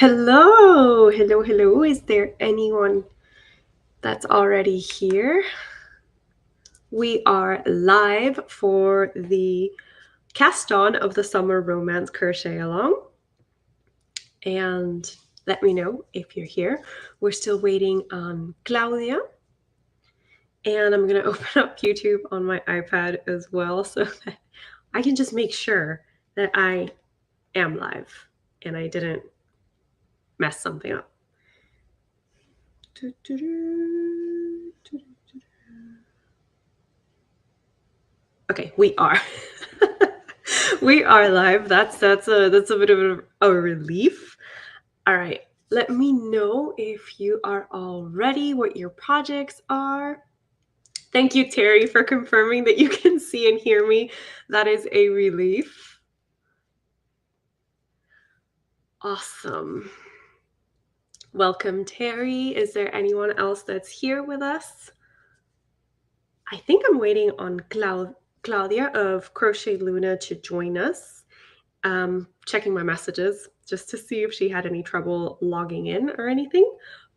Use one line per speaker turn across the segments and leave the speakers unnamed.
Hello, hello, hello. Is there anyone that's already here? We are live for the cast on of the Summer Romance Crochet Along. And let me know if you're here. We're still waiting on Claudia. And I'm going to open up YouTube on my iPad as well so that I can just make sure that I am live and I didn't mess something up. Okay, we are. We are live. That's a bit of a relief. All right. Let me know if you are all ready, what your projects are. Thank you, Terry, for confirming that you can see and hear me. That is a relief. Awesome. Welcome, Terry. Is there anyone else that's here with us? I think I'm waiting on Claudia of Crochet Luna to join us. Checking my messages just to see if she had any trouble logging in or anything,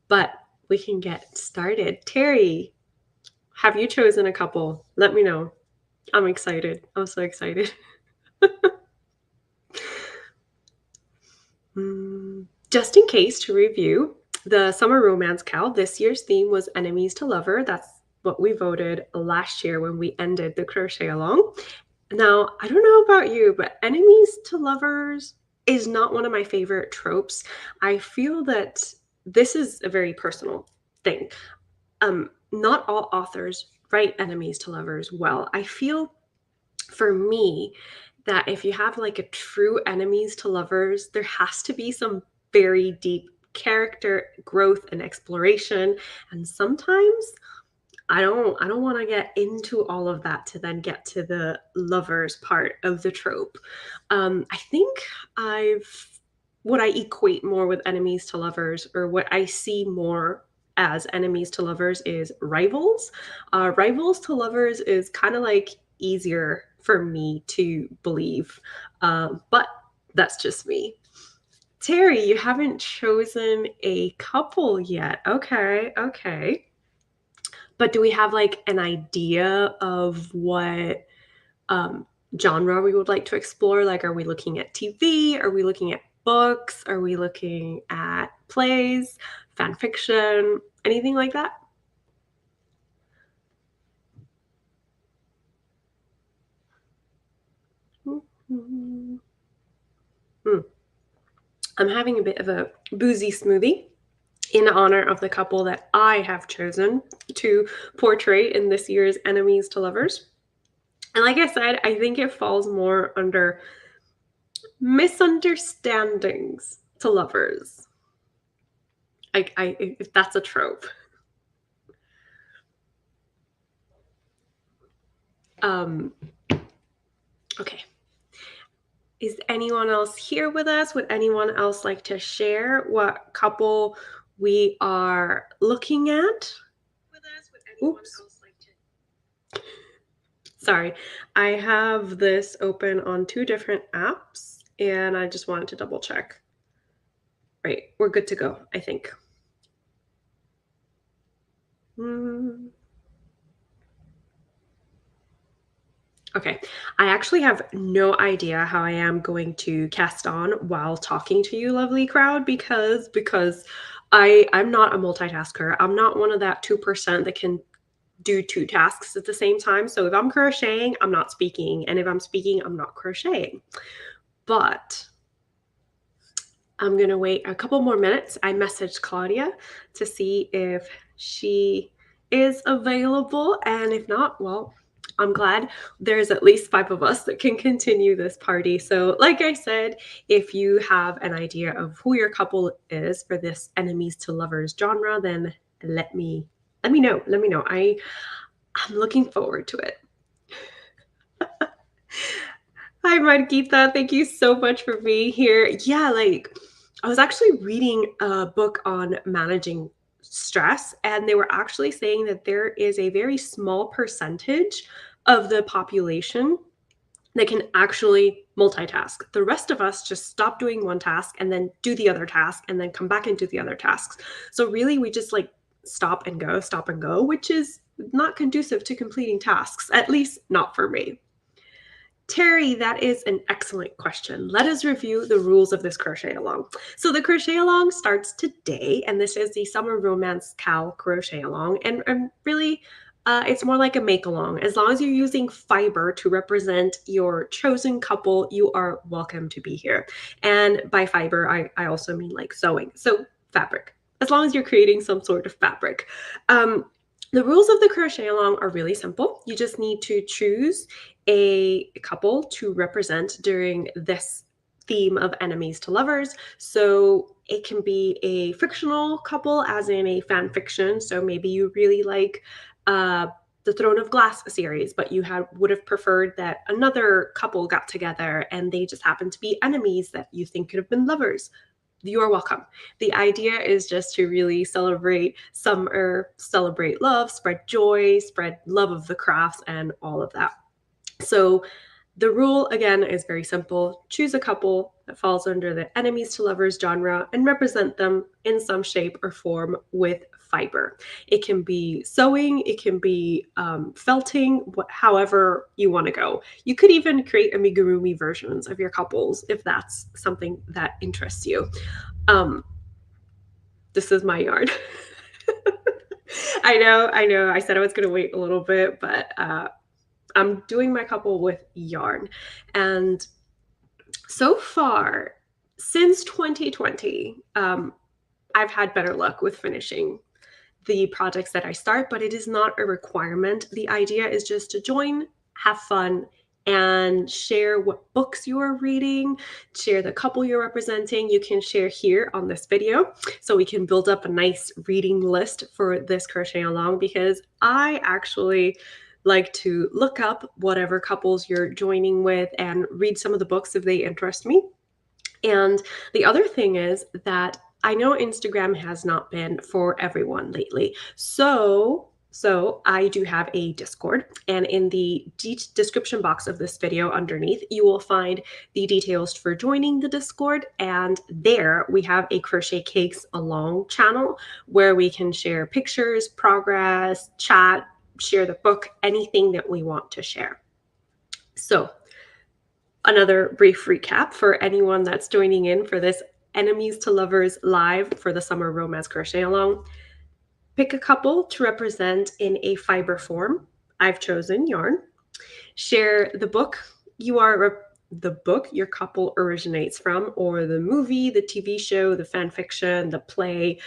but we can get started. Terry, have you chosen a couple? Let me know. I'm excited. I'm so excited. Just in case to review, the Summer Romance Cow, this year's theme was Enemies to Lover. That's what we voted last year when we ended the crochet along. Now, I don't know about you, but enemies to lovers is not one of my favorite tropes. I feel that this is a very personal thing. Not all authors write enemies to lovers well. I feel for me that if you have like a true enemies to lovers, there has to be some very deep character growth and exploration. And sometimes I don't want to get into all of that to then get to the lovers part of the trope. I think I've what I equate more with enemies to lovers, or what I see more as enemies to lovers, is rivals. Rivals to lovers is kind of like easier for me to believe, but that's just me. Terry, you haven't chosen a couple yet. Okay, okay. But do we have like an idea of what um, genre we would like to explore? Like, are we looking at TV? Are we looking at books? Are we looking at plays, fan fiction, anything like that? Hmm. I'm having a bit of a boozy smoothie in honor of the couple that I have chosen to portray in this year's Enemies to Lovers. And like I said, I think it falls more under misunderstandings to lovers. If that's a trope. Um, okay. Is anyone else here with us? Would anyone else like to share what couple we are looking at? Oops. Sorry, I have this open on two different apps and I just wanted to double check. Right, we're good to go, I think. Okay, I actually have no idea how I am going to cast on while talking to you, lovely crowd, because I'm not a multitasker. I'm not one of that 2% that can do two tasks at the same time. So if I'm crocheting, I'm not speaking, and if I'm speaking, I'm not crocheting. But I'm going to wait a couple more minutes. I messaged Claudia to see if she is available, and if not, well, I'm glad there's at least 5 of us that can continue this party. So, like I said, if you have an idea of who your couple is for this enemies to lovers genre, then let me know. Let me know. I'm looking forward to it. Hi, Marquita. Thank you so much for being here. Yeah, like I was actually reading a book on managing stress, and they were actually saying that there is a very small percentage of the population that can actually multitask. The rest of us just stop doing one task and then do the other task and then come back and do the other tasks. So really we just like stop and go, which is not conducive to completing tasks, at least not for me. Terry, that is an excellent question. Let us review the rules of this crochet along. So the crochet along starts today, and this is the Summer Romance Cal crochet along. And really, it's more like a make along. As long as you're using fiber to represent your chosen couple, you are welcome to be here. And by fiber, I also mean like sewing. So fabric, as long as you're creating some sort of fabric. The rules of the crochet along are really simple. You just need to choose a couple to represent during this theme of enemies to lovers. So it can be a fictional couple, as in a fan fiction. So maybe you really like the Throne of Glass series, but you would have preferred that another couple got together and they just happened to be enemies that you think could have been lovers. You are welcome. The idea is just to really celebrate summer, celebrate love, spread joy, spread love of the crafts, and all of that. So the rule, again, is very simple. Choose a couple that falls under the enemies to lovers genre and represent them in some shape or form with fiber. It can be sewing, it can be felting, however you want to go. You could even create amigurumi versions of your couples if that's something that interests you. This is my yarn. I know. I said I was going to wait a little bit, but I'm doing my couple with yarn. And so far, since 2020, I've had better luck with finishing the projects that I start, but it is not a requirement. The idea is just to join, have fun, and share what books you are reading, share the couple you're representing. You can share here on this video so we can build up a nice reading list for this crochet along, because I actually like to look up whatever couples you're joining with and read some of the books if they interest me. And the other thing is that I know Instagram has not been for everyone lately. So I do have a Discord, and in the description box of this video underneath, you will find the details for joining the Discord. And there we have a Crochet Cakes Along channel where we can share pictures, progress, chat, share the book, anything that we want to share. So another brief recap for anyone that's joining in for this Enemies to Lovers live for the Summer Romance Crochet Along. Pick a couple to represent in a fiber form. I've chosen yarn. Share the book your couple originates from, or the movie, the TV show, the fan fiction, the play,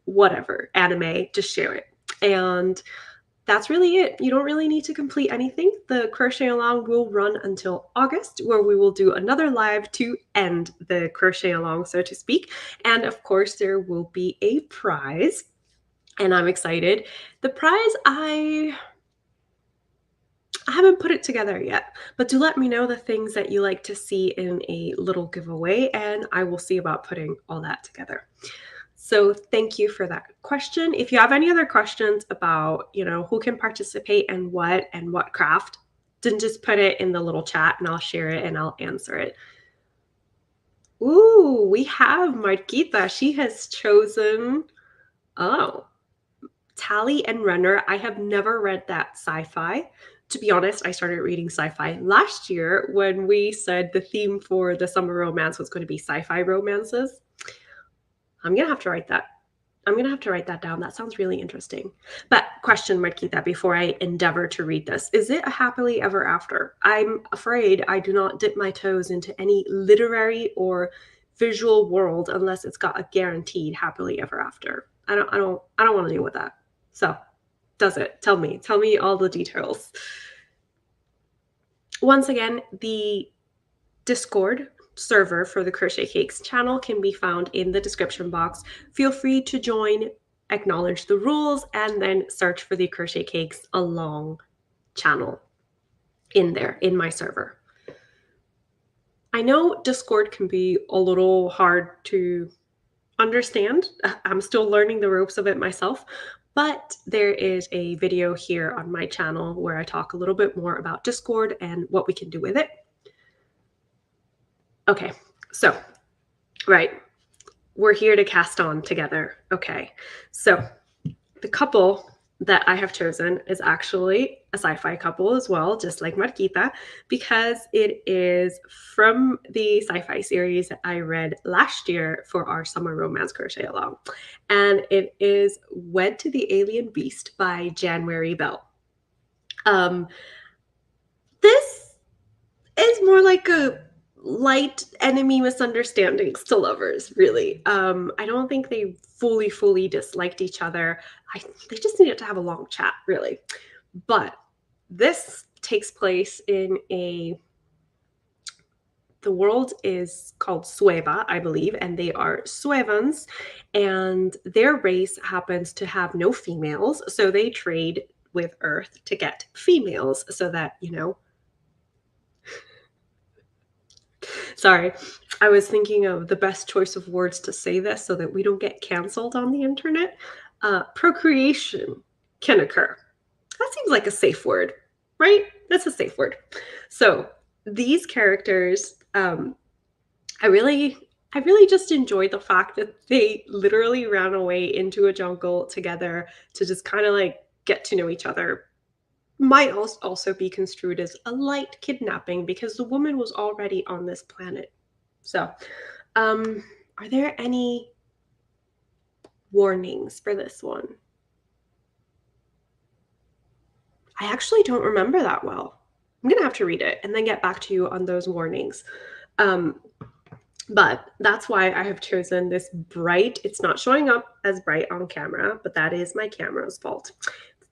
whatever, anime, just share it. And that's really it. You don't really need to complete anything. The crochet along will run until August, where we will do another live to end the crochet along, so to speak. And of course, there will be a prize, and I'm excited. The prize, I haven't put it together yet, but do let me know the things that you like to see in a little giveaway, and I will see about putting all that together. So thank you for that question. If you have any other questions about, who can participate and what craft, then just put it in the little chat and I'll share it and I'll answer it. Ooh, we have Marquita. She has chosen, Tally and Runner. I have never read that sci-fi. To be honest, I started reading sci-fi last year when we said the theme for the summer romance was going to be sci-fi romances. I'm going to have to write that down. That sounds really interesting. But question, Marquita, before I endeavor to read this, is it a happily ever after? I'm afraid I do not dip my toes into any literary or visual world unless it's got a guaranteed happily ever after. I don't want to deal with that. So does it? Tell me all the details. Once again, the Discord server for the Crochet Cakes channel can be found in the description box. Feel free to join, acknowledge the rules, and then search for the Crochet Cakes Along channel in there, in my server. I know Discord can be a little hard to understand. I'm still learning the ropes of it myself, but there is a video here on my channel where I talk a little bit more about Discord and what we can do with it. Okay, so, right, we're here to cast on together. Okay, so the couple that I have chosen is actually a sci-fi couple as well, just like Marquita, because it is from the sci-fi series that I read last year for our summer romance crochet along. And it is Wed to the Alien Beast by January Bell. Um, this is more like a light enemy misunderstandings to lovers, really. I don't think they fully disliked each other. They just needed to have a long chat, really. But this takes place in a the world is called Sueva, I believe, and they are Suevans, and their race happens to have no females, so they trade with Earth to get females so that, sorry, I was thinking of the best choice of words to say this so that we don't get canceled on the internet. Procreation can occur. That seems like a safe word, right? That's a safe word. So these characters, I really, I really just enjoyed the fact that they literally ran away into a jungle together to just kind of like get to know each other. Might also be construed as a light kidnapping because the woman was already on this planet. So, um, are there any warnings for this one? I actually don't remember that well. I'm gonna have to read it and then get back to you on those warnings. Um, but that's why I have chosen this bright, it's not showing up as bright on camera, but that is my camera's fault.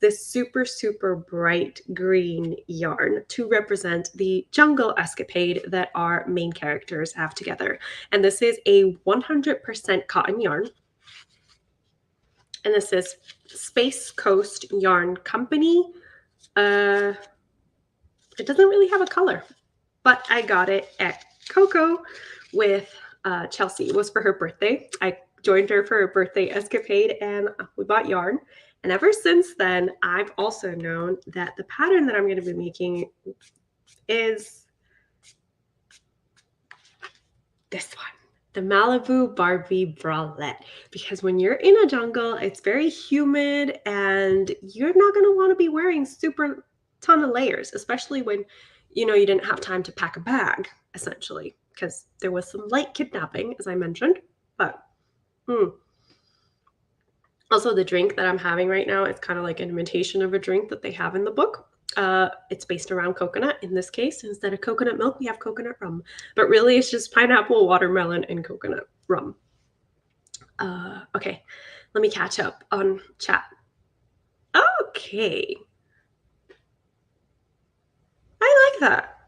This super bright green yarn to represent the jungle escapade that our main characters have together. And this is a 100% cotton yarn. And this is Space Coast Yarn Company. It doesn't really have a color, but I got it at Coco with Chelsea. It was for her birthday. I joined her for her birthday escapade and we bought yarn. And ever since then, I've also known that the pattern that I'm going to be making is this one, the Malibu Barbie bralette. Because when you're in a jungle, it's very humid and you're not going to want to be wearing super ton of layers, especially when you didn't have time to pack a bag, essentially, because there was some light kidnapping, as I mentioned. But also, the drink that I'm having right now, it's kind of like an imitation of a drink that they have in the book. It's based around coconut. In this case, instead of coconut milk, we have coconut rum. But really, it's just pineapple, watermelon, and coconut rum. Okay, let me catch up on chat. Okay, I like that.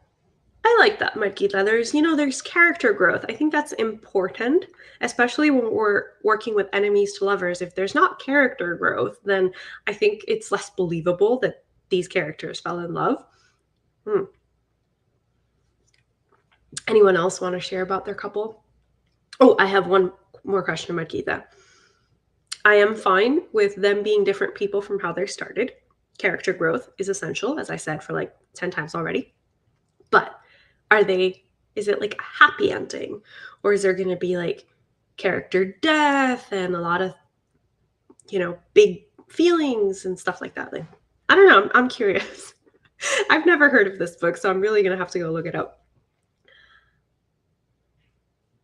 I like that, Marquita. There's character growth. I think that's important, especially when we're working with enemies to lovers. If there's not character growth, then I think it's less believable that these characters fell in love. Hmm. Anyone else want to share about their couple? Oh, I have one more question, Marquita. I am fine with them being different people from how they started. Character growth is essential, as I said for like 10 times already. But is it like a happy ending? Or is there going to be like character death and a lot of, big feelings and stuff like that? Like, I don't know. I'm curious. I've never heard of this book, so I'm really going to have to go look it up.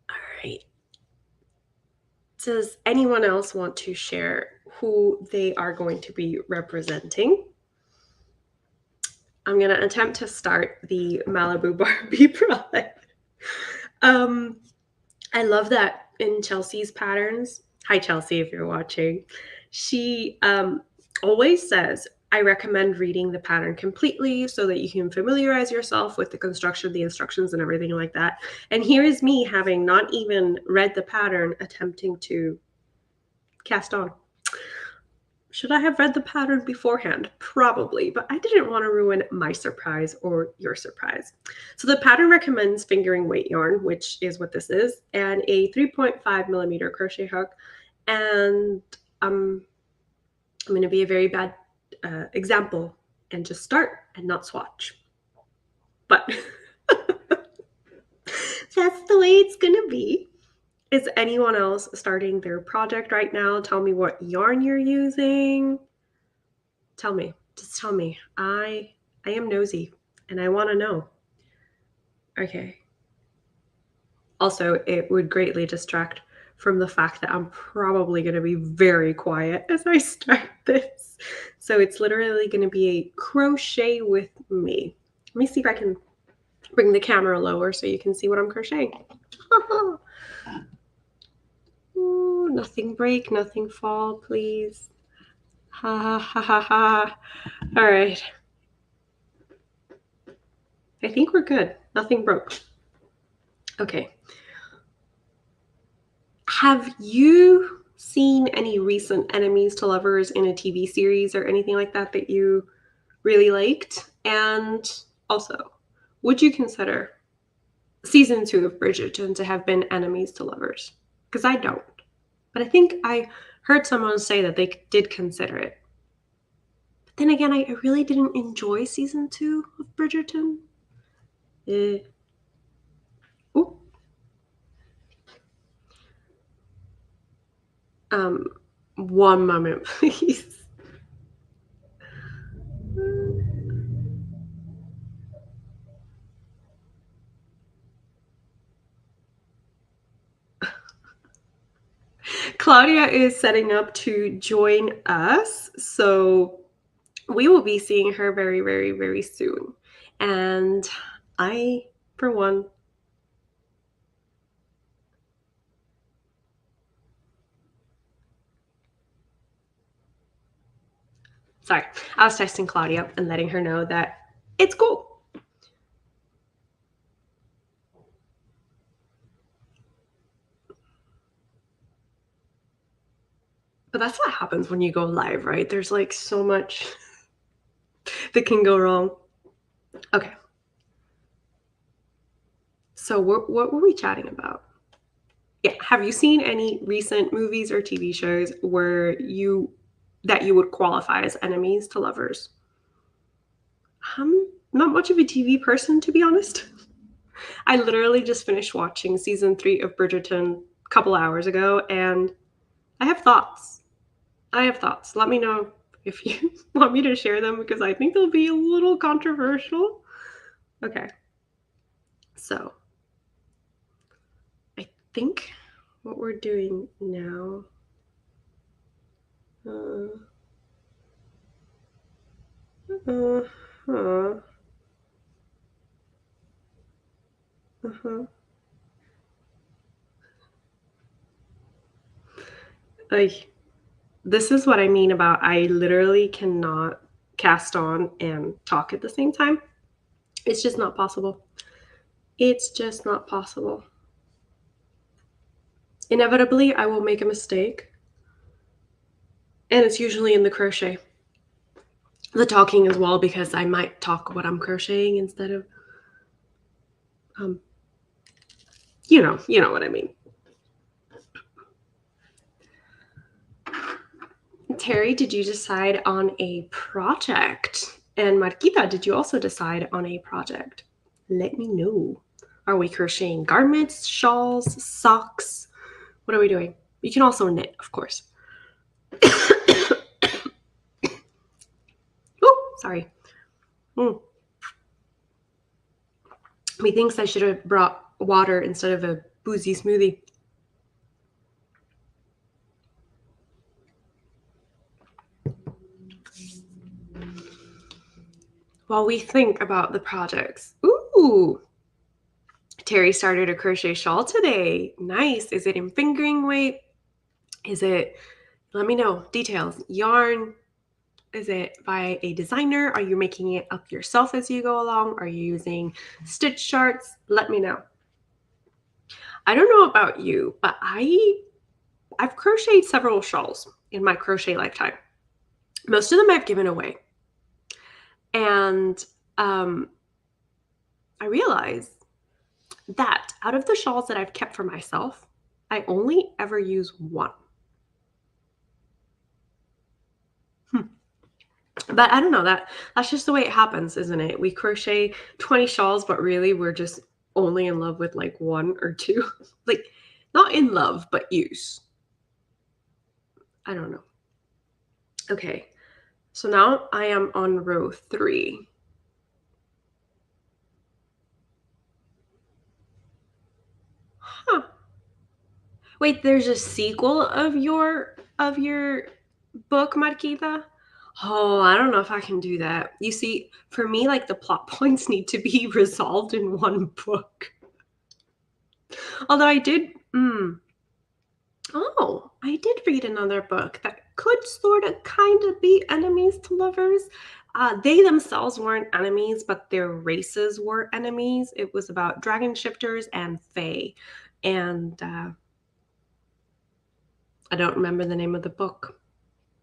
All right. Does anyone else want to share who they are going to be representing? I'm going to attempt to start the Malibu Barbie project. I love that in Chelsea's patterns. Hi, Chelsea, if you're watching. She always says, I recommend reading the pattern completely so that you can familiarize yourself with the construction, the instructions, and everything like that. And here is me having not even read the pattern, attempting to cast on. Should I have read the pattern beforehand? Probably, but I didn't want to ruin my surprise or your surprise. So the pattern recommends fingering weight yarn, which is what this is, and a 3.5 millimeter crochet hook. And I'm going to be a very bad example and just start and not swatch. But That's the way it's gonna be. Is anyone else starting their project right now? Tell me what yarn you're using. Tell me. Just tell me. I am nosy and I want to know. Okay. Also, it would greatly distract from the fact that I'm probably going to be very quiet as I start this. So it's literally going to be a crochet with me. Let me see if I can bring the camera lower so you can see what I'm crocheting. Ooh, nothing break, nothing fall, please. Ha ha ha ha. All right. I think we're good. Nothing broke. Okay. Have you seen any recent enemies to lovers in a TV series or anything like that that you really liked? And also, would you consider season 2 of Bridgerton to have been enemies to lovers? Because I don't. But I think I heard someone say that they did consider it. But then again, I really didn't enjoy season 2 of Bridgerton. Eh. Ooh. Um, one moment, please. Claudia is setting up to join us, so we will be seeing her very, very, very soon. And I, for one, sorry, I was texting Claudia and letting her know that it's cool. But that's what happens when you go live, right? There's like so much that can go wrong. Okay. So what were we chatting about? Yeah. Have you seen any recent movies or TV shows where that you would qualify as enemies to lovers? I'm not much of a TV person, to be honest. I literally just finished watching season 3 of Bridgerton a couple hours ago, and I have thoughts. I have thoughts. Let me know if you want me to share them because I think they'll be a little controversial. Okay. So, I think what we're doing now. Uh, uh, uh, uh-huh. Like, this is what I mean about I literally cannot cast on and talk at the same time. It's just not possible. It's just not possible. Inevitably, I will make a mistake, and it's usually in the crochet. The talking as well, because I might talk what I'm crocheting instead of, um, you know what I mean. Terry, did you decide on a project? And Marquita, did you also decide on a project? Let me know. Are we crocheting garments, shawls, socks? What are we doing? You can also knit, of course. Oh, sorry. Methinks I should have brought water instead of a boozy smoothie. While we think about the projects. Ooh, Terry started a crochet shawl today. Nice. Is it in fingering weight? Is it, let me know, details. Yarn? Is it by a designer? Are you making it up yourself as you go along? Are you using stitch charts? Let me know. I don't know about you, but I've crocheted several shawls in my crochet lifetime. Most of them I've given away. And I realized that out of the shawls that I've kept for myself, I only ever use one. But I don't know, that's just the way it happens, isn't it? We crochet 20 shawls, but really we're just only in love with like one or two. Like, not in love, but use. I don't know. Okay. So now I am on row 3. Huh. Wait, there's a sequel of your book, Marquita? Oh, I don't know if I can do that. You see, for me, like the plot points need to be resolved in one book. Although I did, oh, I did read another book that could sort of kind of be enemies to lovers. They themselves weren't enemies, but their races were enemies. It was about dragon shifters and fae. And I don't remember the name of the book,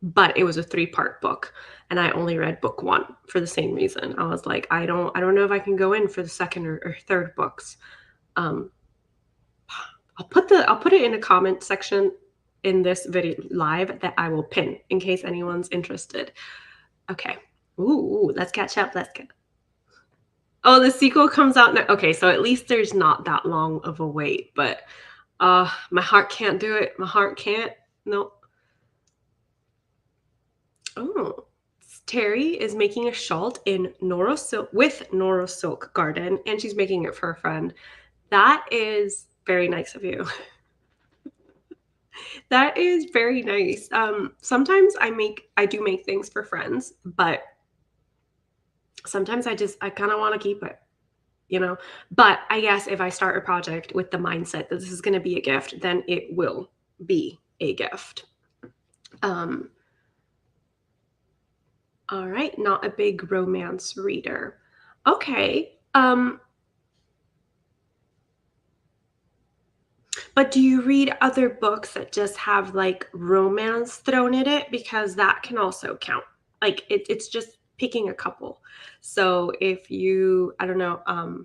but it was a 3-part book. And I only read book 1 for the same reason. I was like, I don't know if I can go in for the second or third books. Um, I'll put it in a comment section in this video live that I will pin in case anyone's interested. Okay. Ooh, let's catch up. Let's get. Oh, the sequel comes out now. Okay, so at least there's not that long of a wait, but my heart can't do it. My heart can't. No. Oh. Terry is making a shawl in Noro Silk with Noro Silk Garden, and she's making it for a friend. That is very nice of you. That is very nice. Sometimes I do make things for friends, but sometimes I kind of want to keep it, you know. But I guess if I start a project with the mindset that this is going to be a gift, then it will be a gift. Um, all right, not a big romance reader. Okay. But do you read other books that just have like romance thrown in it? Because that can also count. Like it's just picking a couple. So if you, I don't know,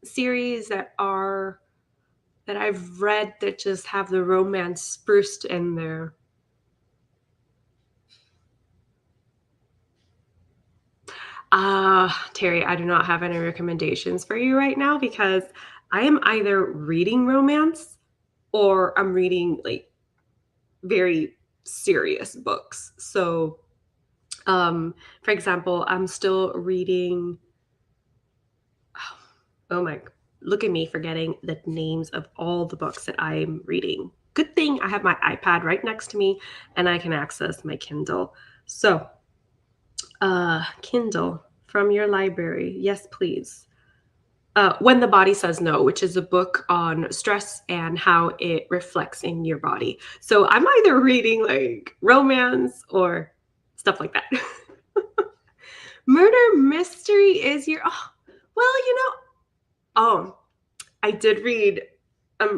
series that I've read that just have the romance spruced in there. Terry, I do not have any recommendations for you right now because I am either reading romance or I'm reading like very serious books. So, for example, I'm still reading. Oh my, look at me forgetting the names of all the books that I'm reading. Good thing I have my iPad right next to me and I can access my Kindle. So, Kindle from your library. Yes, please. When the Body Says No, which is a book on stress and how it reflects in your body. So I'm either reading like romance or stuff like that. Murder mystery is your, oh, well, oh, I did read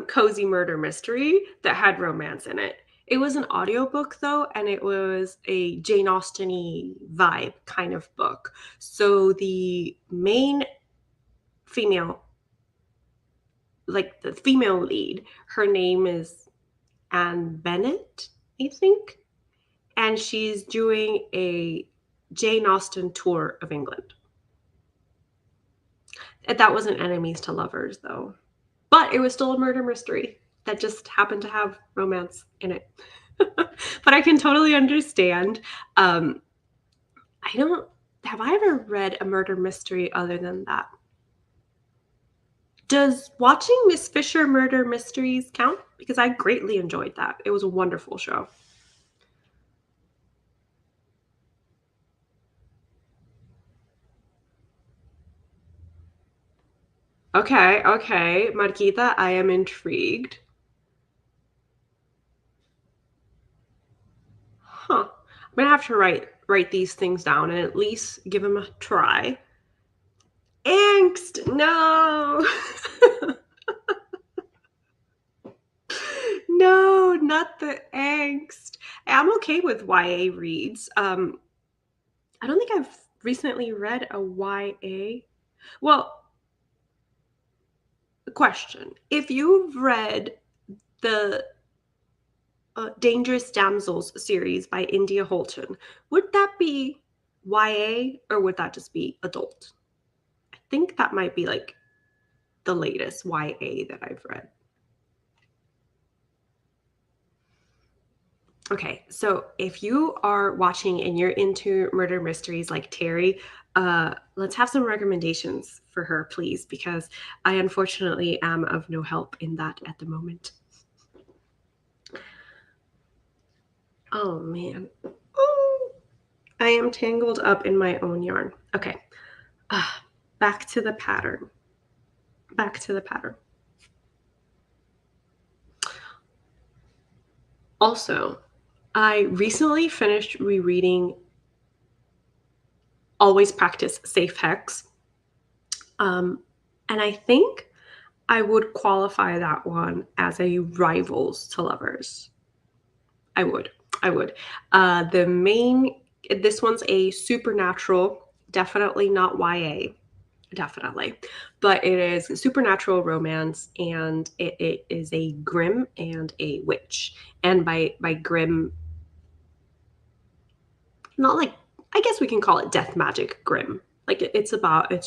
Cozy Murder Mystery that had romance in it. It was an audiobook though, and it was a Jane Austen-y vibe kind of book. So the main female, like the female lead, her name is Anne Bennett, I think. And she's doing a Jane Austen tour of England. That wasn't enemies to lovers though. But it was still a murder mystery that just happened to have romance in it. But I can totally understand. I don't have I ever read a murder mystery other than that? Does watching Miss Fisher murder mysteries count? Because I greatly enjoyed that. It was a wonderful show. Okay, okay, Marquita, I am intrigued. Huh. I'm gonna have to write these things down and at least give them a try. Angst, no. No, not the angst. I'm okay with YA reads. I don't think I've recently read a YA. Well, question. If you've read the Dangerous Damsels series by India Holton, would that be YA or would that just be adult? I think that might be like the latest YA that I've read. Okay, so if you are watching and you're into murder mysteries like Terry, let's have some recommendations for her, please, because I unfortunately am of no help in that at the moment. Oh man. Oh, I am tangled up in my own yarn. Okay. Back to the pattern. Back to the pattern. Also, I recently finished rereading Always Practice Safe Hex. And I think I would qualify that one as a rivals to lovers. I would. I would. The main, this one's a supernatural, definitely not YA, definitely, but it is a supernatural romance, and it is a Grimm and a witch. And by Grimm, not like, I guess we can call it death magic Grimm. Like it's a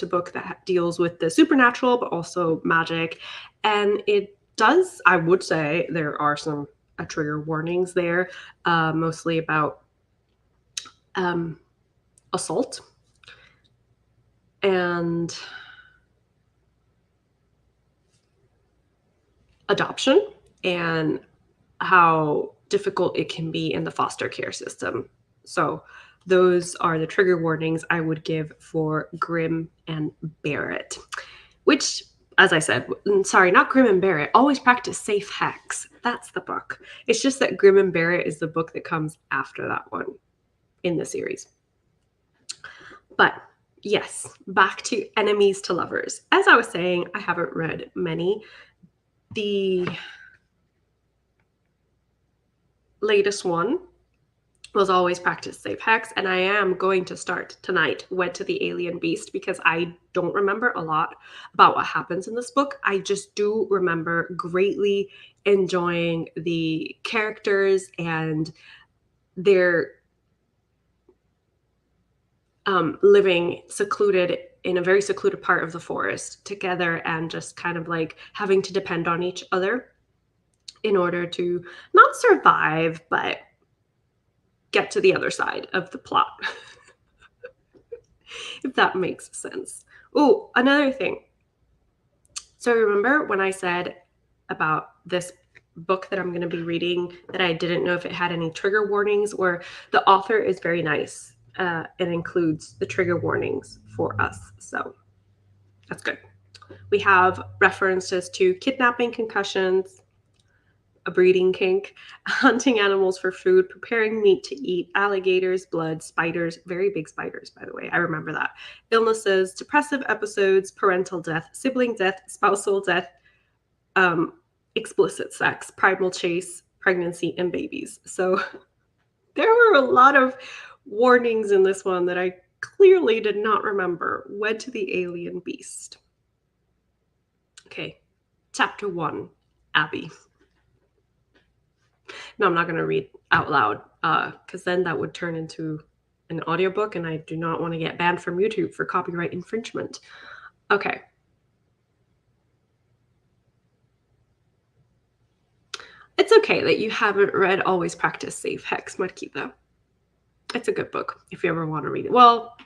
book that deals with the supernatural but also magic, and it does, I would say there are some trigger warnings there, mostly about um, assault and adoption, and how difficult it can be in the foster care system. So those are the trigger warnings I would give for Grimm and Barrett, which, as I said, sorry, not Grimm and Barrett, Always Practice Safe Hex. That's the book. It's just that Grimm and Barrett is the book that comes after that one in the series. But yes, back to Enemies to Lovers. As I was saying, I haven't read many. The latest one was Always Practice Safe Hex, and I am going to start tonight Wed to the Alien Beast, because I don't remember a lot about what happens in this book. I just do remember greatly enjoying the characters and their living secluded in a very secluded part of the forest together, and just kind of like having to depend on each other in order to not survive, but get to the other side of the plot. If that makes sense. Oh, another thing. So remember when I said about this book that I'm going to be reading that I didn't know if it had any trigger warnings, or the author is very nice and includes the trigger warnings for us. So that's good. We have references to kidnapping, concussions, a breeding kink, hunting animals for food, preparing meat to eat, alligators, blood, spiders, very big spiders, by the way. I remember that. Illnesses, depressive episodes, parental death, sibling death, spousal death, explicit sex, primal chase, pregnancy, and babies. So there were a lot of warnings in this one that I clearly did not remember. Wed to the Alien Beast. Okay, chapter 1, Abby. No, I'm not going to read out loud, because then that would turn into an audiobook, and I do not want to get banned from YouTube for copyright infringement. Okay. It's okay that you haven't read Always Practice Safe Hex, Marquita. It's a good book if you ever want to read it. Well,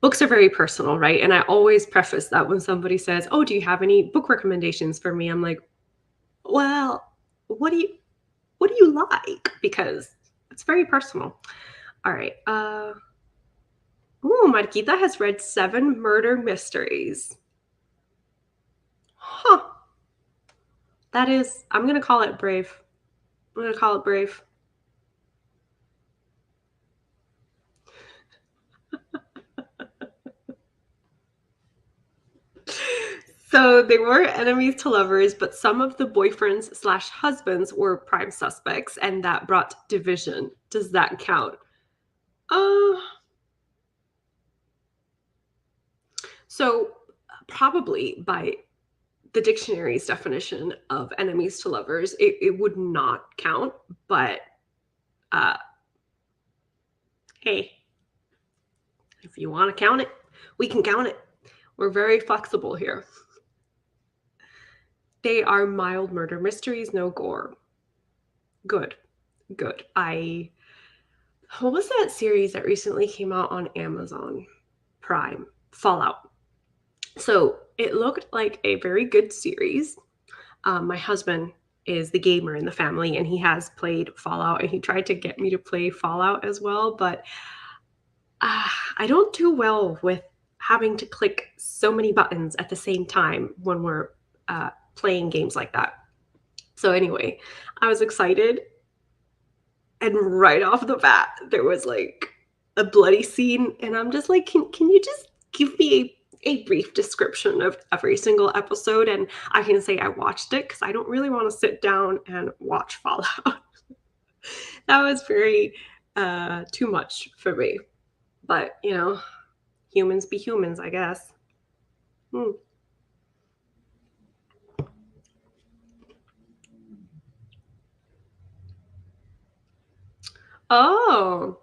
books are very personal, right? And I always preface that when somebody says, "Oh, do you have any book recommendations for me?" I'm like, "Well, what do you like?" Because it's very personal. All right. Ooh, Marquita has read 7 murder mysteries. Huh. That is, I'm going to call it brave. I'm going to call it brave. So they were enemies to lovers, but some of the boyfriends slash husbands were prime suspects, and that brought division. Does that count? Uh, so probably by the dictionary's definition of enemies to lovers, it would not count, but uh, hey, if you want to count it, we can count it. We're very flexible here. They are mild murder mysteries, no gore. Good. Good. What was that series that recently came out on Amazon Prime? Fallout. So it looked like a very good series. My husband is the gamer in the family, and he has played Fallout, and he tried to get me to play Fallout as well, but I don't do well with having to click so many buttons at the same time when we're playing games like that. So anyway, I was excited, and right off the bat, there was like a bloody scene, and I'm just like, can you just give me a brief description of every single episode, and I can say I watched it because I don't really want to sit down and watch Fallout. That was very too much for me. But humans be humans, I guess. Hmm. Oh,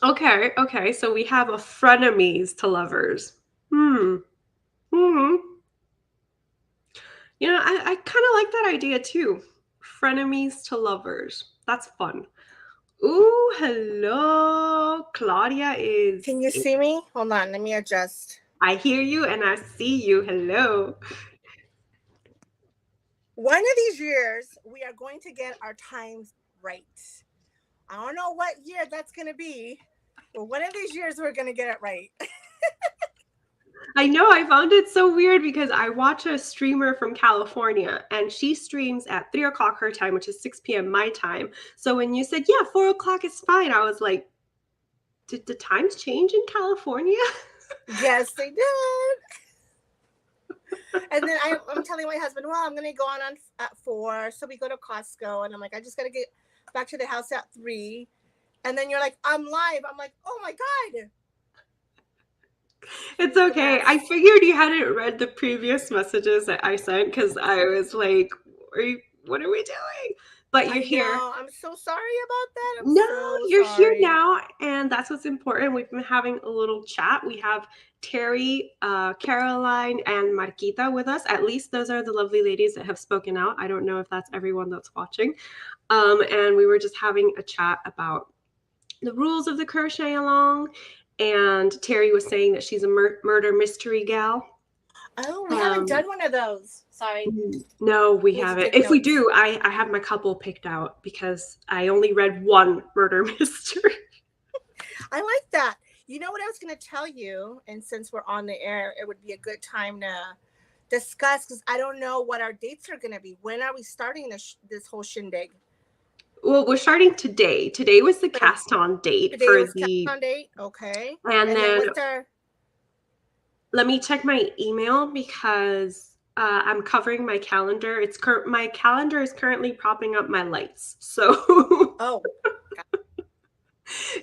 okay, okay. So we have a frenemies to lovers. Hmm. Hmm. I kind of like that idea too. Frenemies to lovers. That's fun. Ooh, hello. Claudia is.
Can you see me? Hold on, let me adjust.
I hear you and I see you. Hello.
One of these years, we are going to get our times right. I don't know what year that's going to be, but one of these years, we're going to get it right.
I know, I found it so weird because I watch a streamer from California and she streams at 3 o'clock her time, which is 6 p.m. my time. So when you said, yeah, 4 o'clock is fine, I was like, did the times change in California?
Yes, they did. And then I'm telling my husband, well, I'm going to go on at 4. So we go to Costco and I'm like, I just got to get back to the house at 3. And then you're like, I'm live. I'm like, oh my God.
It's okay. I figured you hadn't read the previous messages that I sent because I was like, what are we doing? But you're here.
I'm so sorry about that.
No,
so
you're here
sorry.
now, and that's what's important. We've been having a little chat. We have Terry, Caroline, and Marquita with us. At least those are the lovely ladies that have spoken out. I don't know if that's everyone that's watching. And we were just having a chat about the rules of the crochet along. And Terry was saying that she's a murder mystery gal.
Oh, we haven't done one of those. Sorry.
No, we haven't. If we do, I have my couple picked out because I only read one murder mystery.
I like that. You know what I was going to tell you? And since we're on the air, it would be a good time to discuss because I don't know what our dates are going to be. When are we starting this whole shindig?
Well, we're starting today. Today was the cast on date for the
cast on date. Okay.
And then let me check my email because I'm covering my calendar. My calendar is currently propping up my lights. So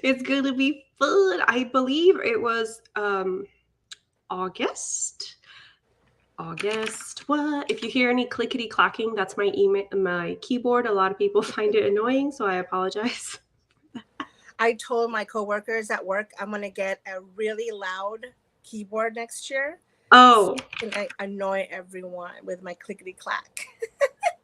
it's going to be fun. I believe it was August. What? If you hear any clickety clacking, that's my my keyboard. A lot of people find it annoying, so I apologize.
I told my coworkers at work I'm going to get a really loud keyboard next year.
Oh.
So I annoy everyone with my clickety clack.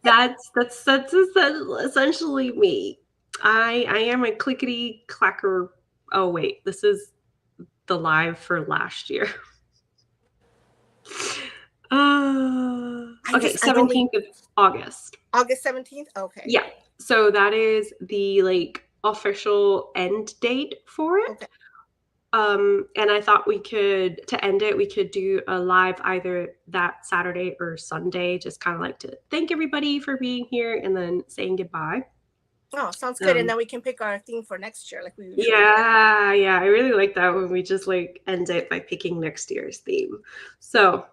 That's essentially me. I am a clickety clacker. Oh wait, this is the live for last year. Okay, 17th of August.
August 17th? Okay.
Yeah. So that is the official end date for it. Okay. And I thought to end it, we could do a live either that Saturday or Sunday, just kind of like to thank everybody for being here and then saying goodbye.
Oh, sounds good. And then we can pick our theme for next year, like we usually do.
Yeah. I really like that when we just end it by picking next year's theme. So,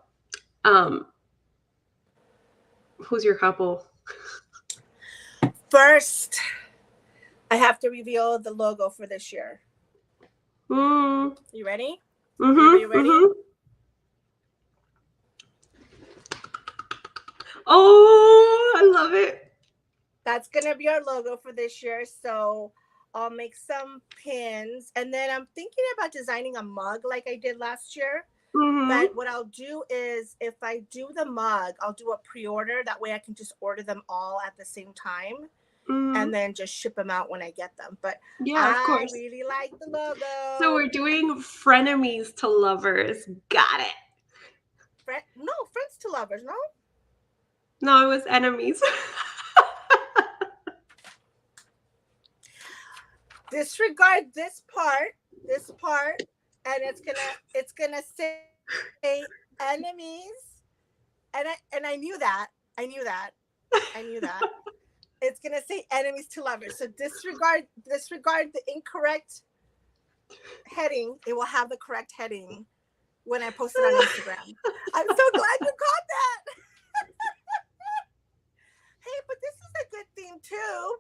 who's your couple?
First, I have to reveal the logo for this year. You ready?
You ready? Oh, I love it.
That's going to be our logo for this year. So I'll make some pins. And then I'm thinking about designing a mug like I did last year.
Mm-hmm.
But what I'll do is if I do the mug, I'll do a pre-order. That way I can just order them all at the same time
Mm-hmm.
and then just ship them out when I get them. But
Yeah, of
I
course.
really like the
So
logo.
we're doing frenemies to lovers. Got it.
No, friends to lovers, no?
No, it was enemies.
Disregard this part, and it's gonna say enemies. And I knew that. I knew that. I knew that. It's gonna say enemies to lovers. So disregard the incorrect heading. It will have the correct heading when I post it on Instagram. I'm so glad you caught that. Hey, but this is a good theme too.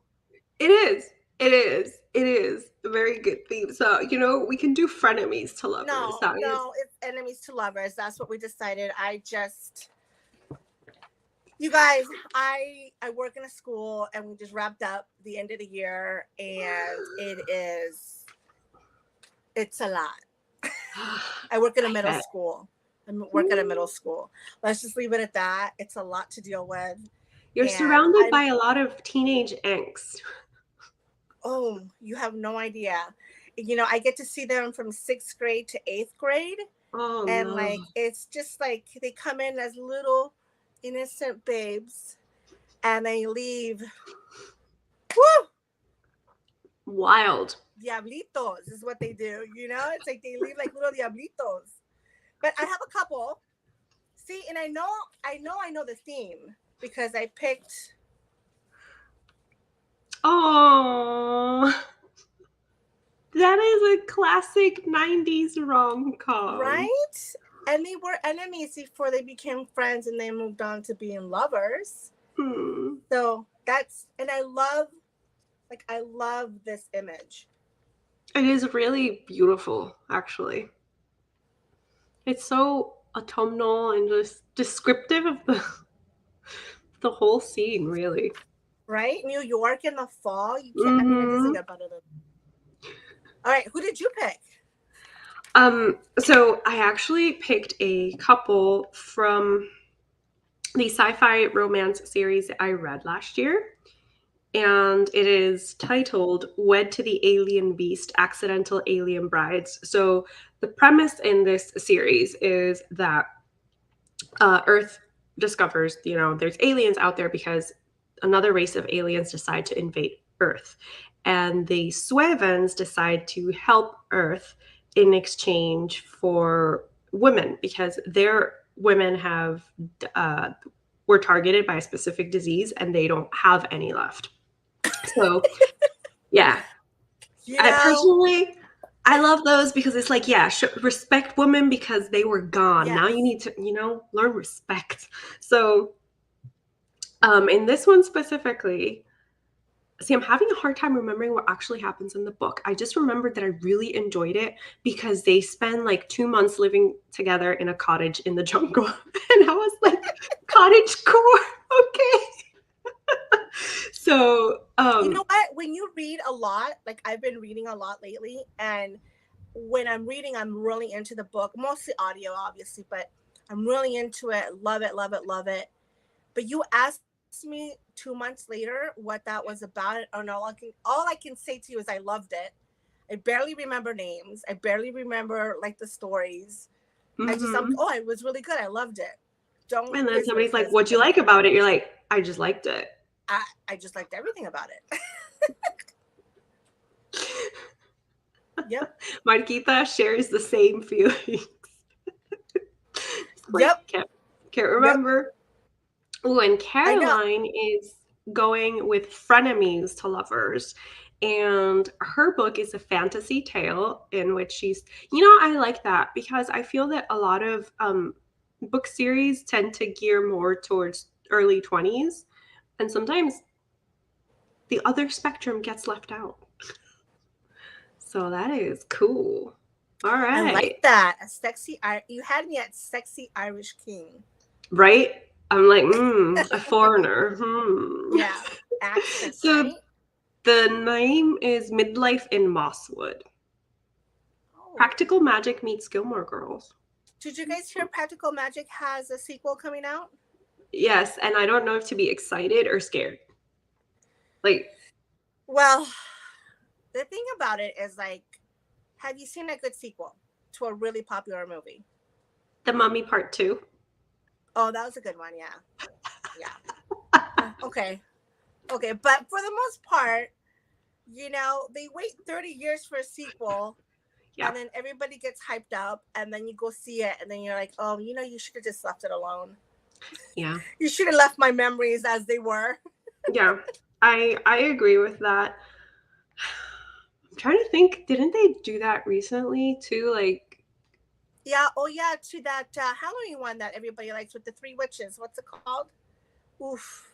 It is. It is. It is a very good theme. So, we can do frenemies to lovers.
No,
That is.
no, it's enemies to lovers. That's what we decided. You guys, I work in a school and we just wrapped up the end of the year and it's a lot. I work in a middle
bet.
school. I work at a middle school. Let's just leave it at that. It's a lot to deal with.
You're
And
surrounded by a lot of teenage angst.
oh, you have no idea. I get to see them from 6th grade to 8th grade.
Oh
And
no.
like, it's just like they come in as little innocent babes and they leave. Woo!
Wild.
Diablitos is what they do. It's like they leave like little diablitos. But I have a couple. See, and I know the theme because I picked.
Oh, that is a classic 90s rom-com.
Right? And they were enemies before they became friends and they moved on to being lovers. So and I love this image.
It is really beautiful, actually. It's so autumnal and just descriptive of the whole scene, really.
Right? New York in the fall. You can't, I mean, it doesn't get better than. All right, who did you pick?
So I actually picked a couple from the sci-fi romance series that I read last year. And it is titled Wed to the Alien Beast, Accidental Alien Brides. So the premise in this series is that Earth discovers, there's aliens out there because another race of aliens decide to invade Earth. And the Suevans decide to help Earth in exchange for women because their women were targeted by a specific disease and they don't have any left. So, yeah. I love those because it's like, yeah, respect women because they were gone. Yes. Now you need to, learn respect. So, in this one specifically, see, I'm having a hard time remembering what actually happens in the book. I just remembered that I really enjoyed it because they spend like 2 months living together in a cottage in the jungle. And I was like, cottage core, okay. So,
you know what? When you read a lot, like I've been reading a lot lately, and when I'm reading, I'm really into the book, mostly audio, obviously, but I'm really into it. Love it, love it, love it. But you asked me 2 months later what that was about. And all I can say to you is I loved it. I barely remember names. I barely remember like the stories.
Mm-hmm.
It was really good. I loved it.
And then somebody's like, what'd you like about it? You're like, I just liked it.
I just liked everything about it. Yep.
Marquita shares the same feelings.
Yep.
Can't remember. Yep. Ooh, and Caroline is going with frenemies to lovers. And her book is a fantasy tale in which she's, I like that because I feel that a lot of book series tend to gear more towards early 20s. And sometimes the other spectrum gets left out. So that is cool. All right.
I like that. You had me at sexy Irish king.
Right? I'm like, a foreigner.
Yeah. Accent,
so
right?
The name is Midlife in Mosswood. Oh. Practical Magic meets Gilmore Girls.
Did you guys hear Practical Magic has a sequel coming out?
Yes, and I don't know if to be excited or scared. Like,
Well, the thing about it is like, have you seen a good sequel to a really popular movie?
The Mummy Part 2.
Oh, that was a good one. Yeah. Okay. Okay. But for the most part, they wait 30 years for a sequel
Yeah.
and then everybody gets hyped up and then you go see it and then you're like, oh, you should have just left it alone.
Yeah.
You should have left my memories as they were.
Yeah. I agree with that. I'm trying to think, didn't they do that recently too? Like,
Yeah. Oh, yeah. To that Halloween one that everybody likes with the three witches. What's it called? Oof.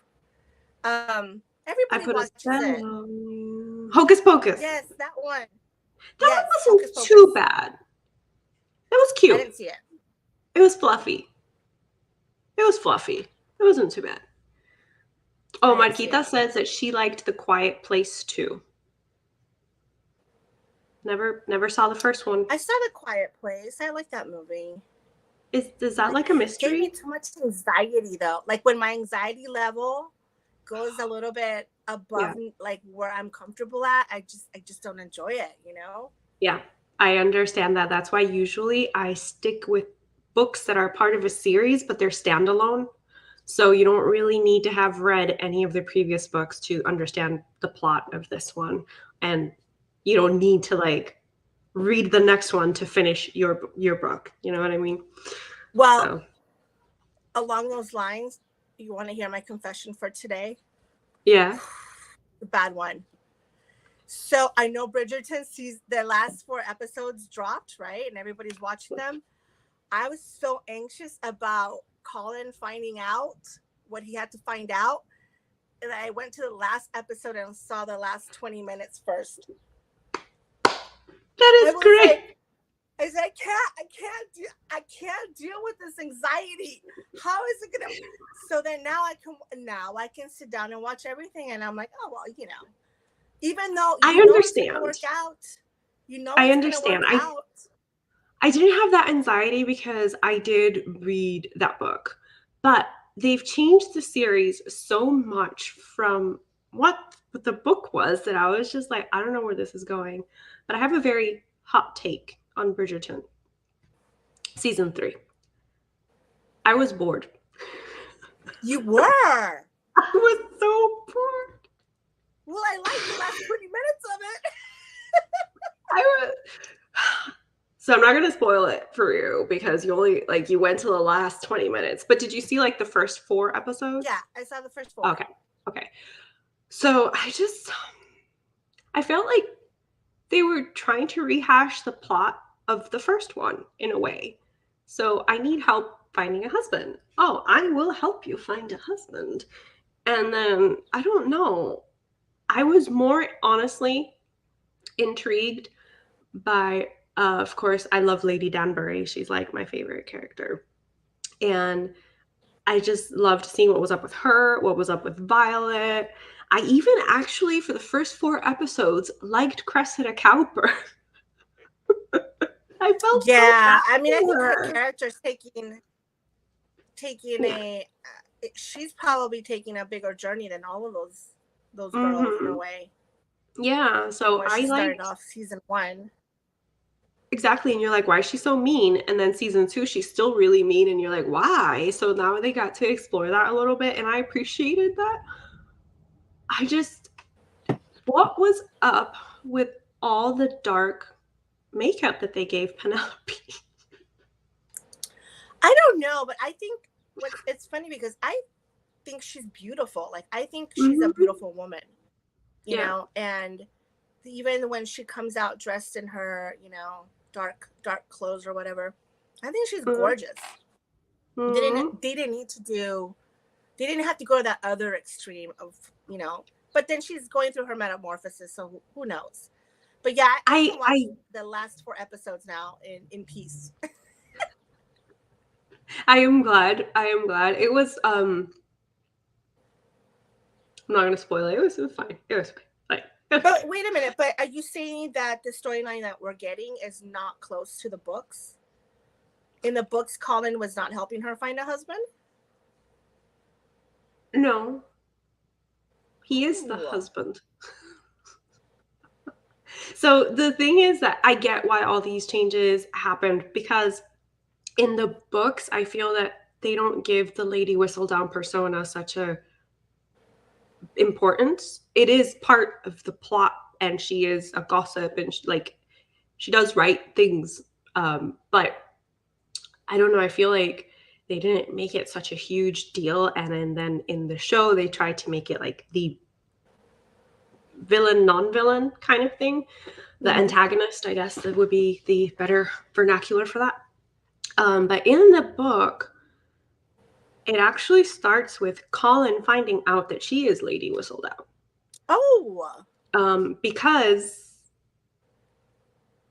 I
Everybody
put a
watches
spell
it.
on you. Hocus Pocus.
Yes, that one.
That
Yes,
one
Hocus
wasn't too
Pocus.
bad. It was
I
cute.
didn't see it.
It was fluffy. It was fluffy. It wasn't too bad. Oh,
I didn't see
Marquita
it.
says that she liked The Quiet Place too. Never saw the first one.
I saw The Quiet Place. I like that movie.
Is that like a
It gave me
mystery?
too much anxiety though. Like when my anxiety level goes a little bit above
Yeah.
like where I'm comfortable at, I just don't enjoy it,
Yeah. I understand that. That's why usually I stick with books that are part of a series, but they're standalone. So you don't really need to have read any of the previous books to understand the plot of this one. And you don't need to like read the next one to finish your book. You know what I mean?
Well,
So
along those lines, you want to hear my confession for today?
yeah.
The bad one. So I know Bridgerton sees their last 4 episodes dropped, right? And everybody's watching them. I was so anxious about Colin finding out what he had to find out. And I went to the last episode and saw the last 20 minutes first.
That is great.
I said, I can't deal with this anxiety. How is it gonna? So then now I can sit down and watch everything, and I'm like, oh well, even though
I
it's gonna
understand.
work out,
I
it's
understand.
gonna work out.
I didn't have that anxiety because I did read that book, but they've changed the series so much from what the book was that I was just like, I don't know where this is going. But I have a very hot take on Bridgerton. Season 3. I was bored.
You were.
I was so bored.
Well, I liked the last 20 minutes of it.
I was So I'm not going to spoil it for you because you went to the last 20 minutes. But did you see like the first 4 episodes?
Yeah, I saw the first 4.
Okay. So I felt like they were trying to rehash the plot of the first one in a way. So I need help finding a husband. Oh, I will help you find a husband. And then I don't know. I was more honestly intrigued by of course, I love Lady Danbury. She's like my favorite character. And I just loved seeing what was up with her, what was up with Violet. I even actually, for the first 4 episodes, liked Cressida Cowper. I felt so bad
I mean, I think
for
her
her.
character's taking she's probably taking a bigger journey than all of those girls in a way.
Yeah, so
Where she started off season 1.
Exactly, and you're like, why is she so mean? And then season 2, she's still really mean, and you're like, why? So now they got to explore that a little bit, and I appreciated that. What was up with all the dark makeup that they gave Penelope?
I don't know, but I think it's funny because I think she's beautiful. Like I think she's a beautiful woman, you know, and even when she comes out dressed in her, dark clothes or whatever, I think she's gorgeous. They didn't have to go to that other extreme of, but then she's going through her metamorphosis, so who knows? But yeah, I can watch the last 4 episodes now in peace.
I am glad. It was I'm not gonna spoil it. It was fine.
But wait a minute, but are you saying that the storyline that we're getting is not close to the books? In the books, Colin was not helping her find a husband?
No, he is the
Ooh.
husband. So the thing is that I get why all these changes happened, because in the books, I feel that they don't give the Lady Whistledown persona such a importance. It is part of the plot, and she is a gossip, and she does right things. But I don't know. I feel like they didn't make it such a huge deal, and then in the show they tried to make it like the villain, non-villain kind of thing. The
Mhm.
antagonist, I guess, that would be the better vernacular for that. But in the book, it actually starts with Colin finding out that she is Lady Whistledown.
Oh.
Because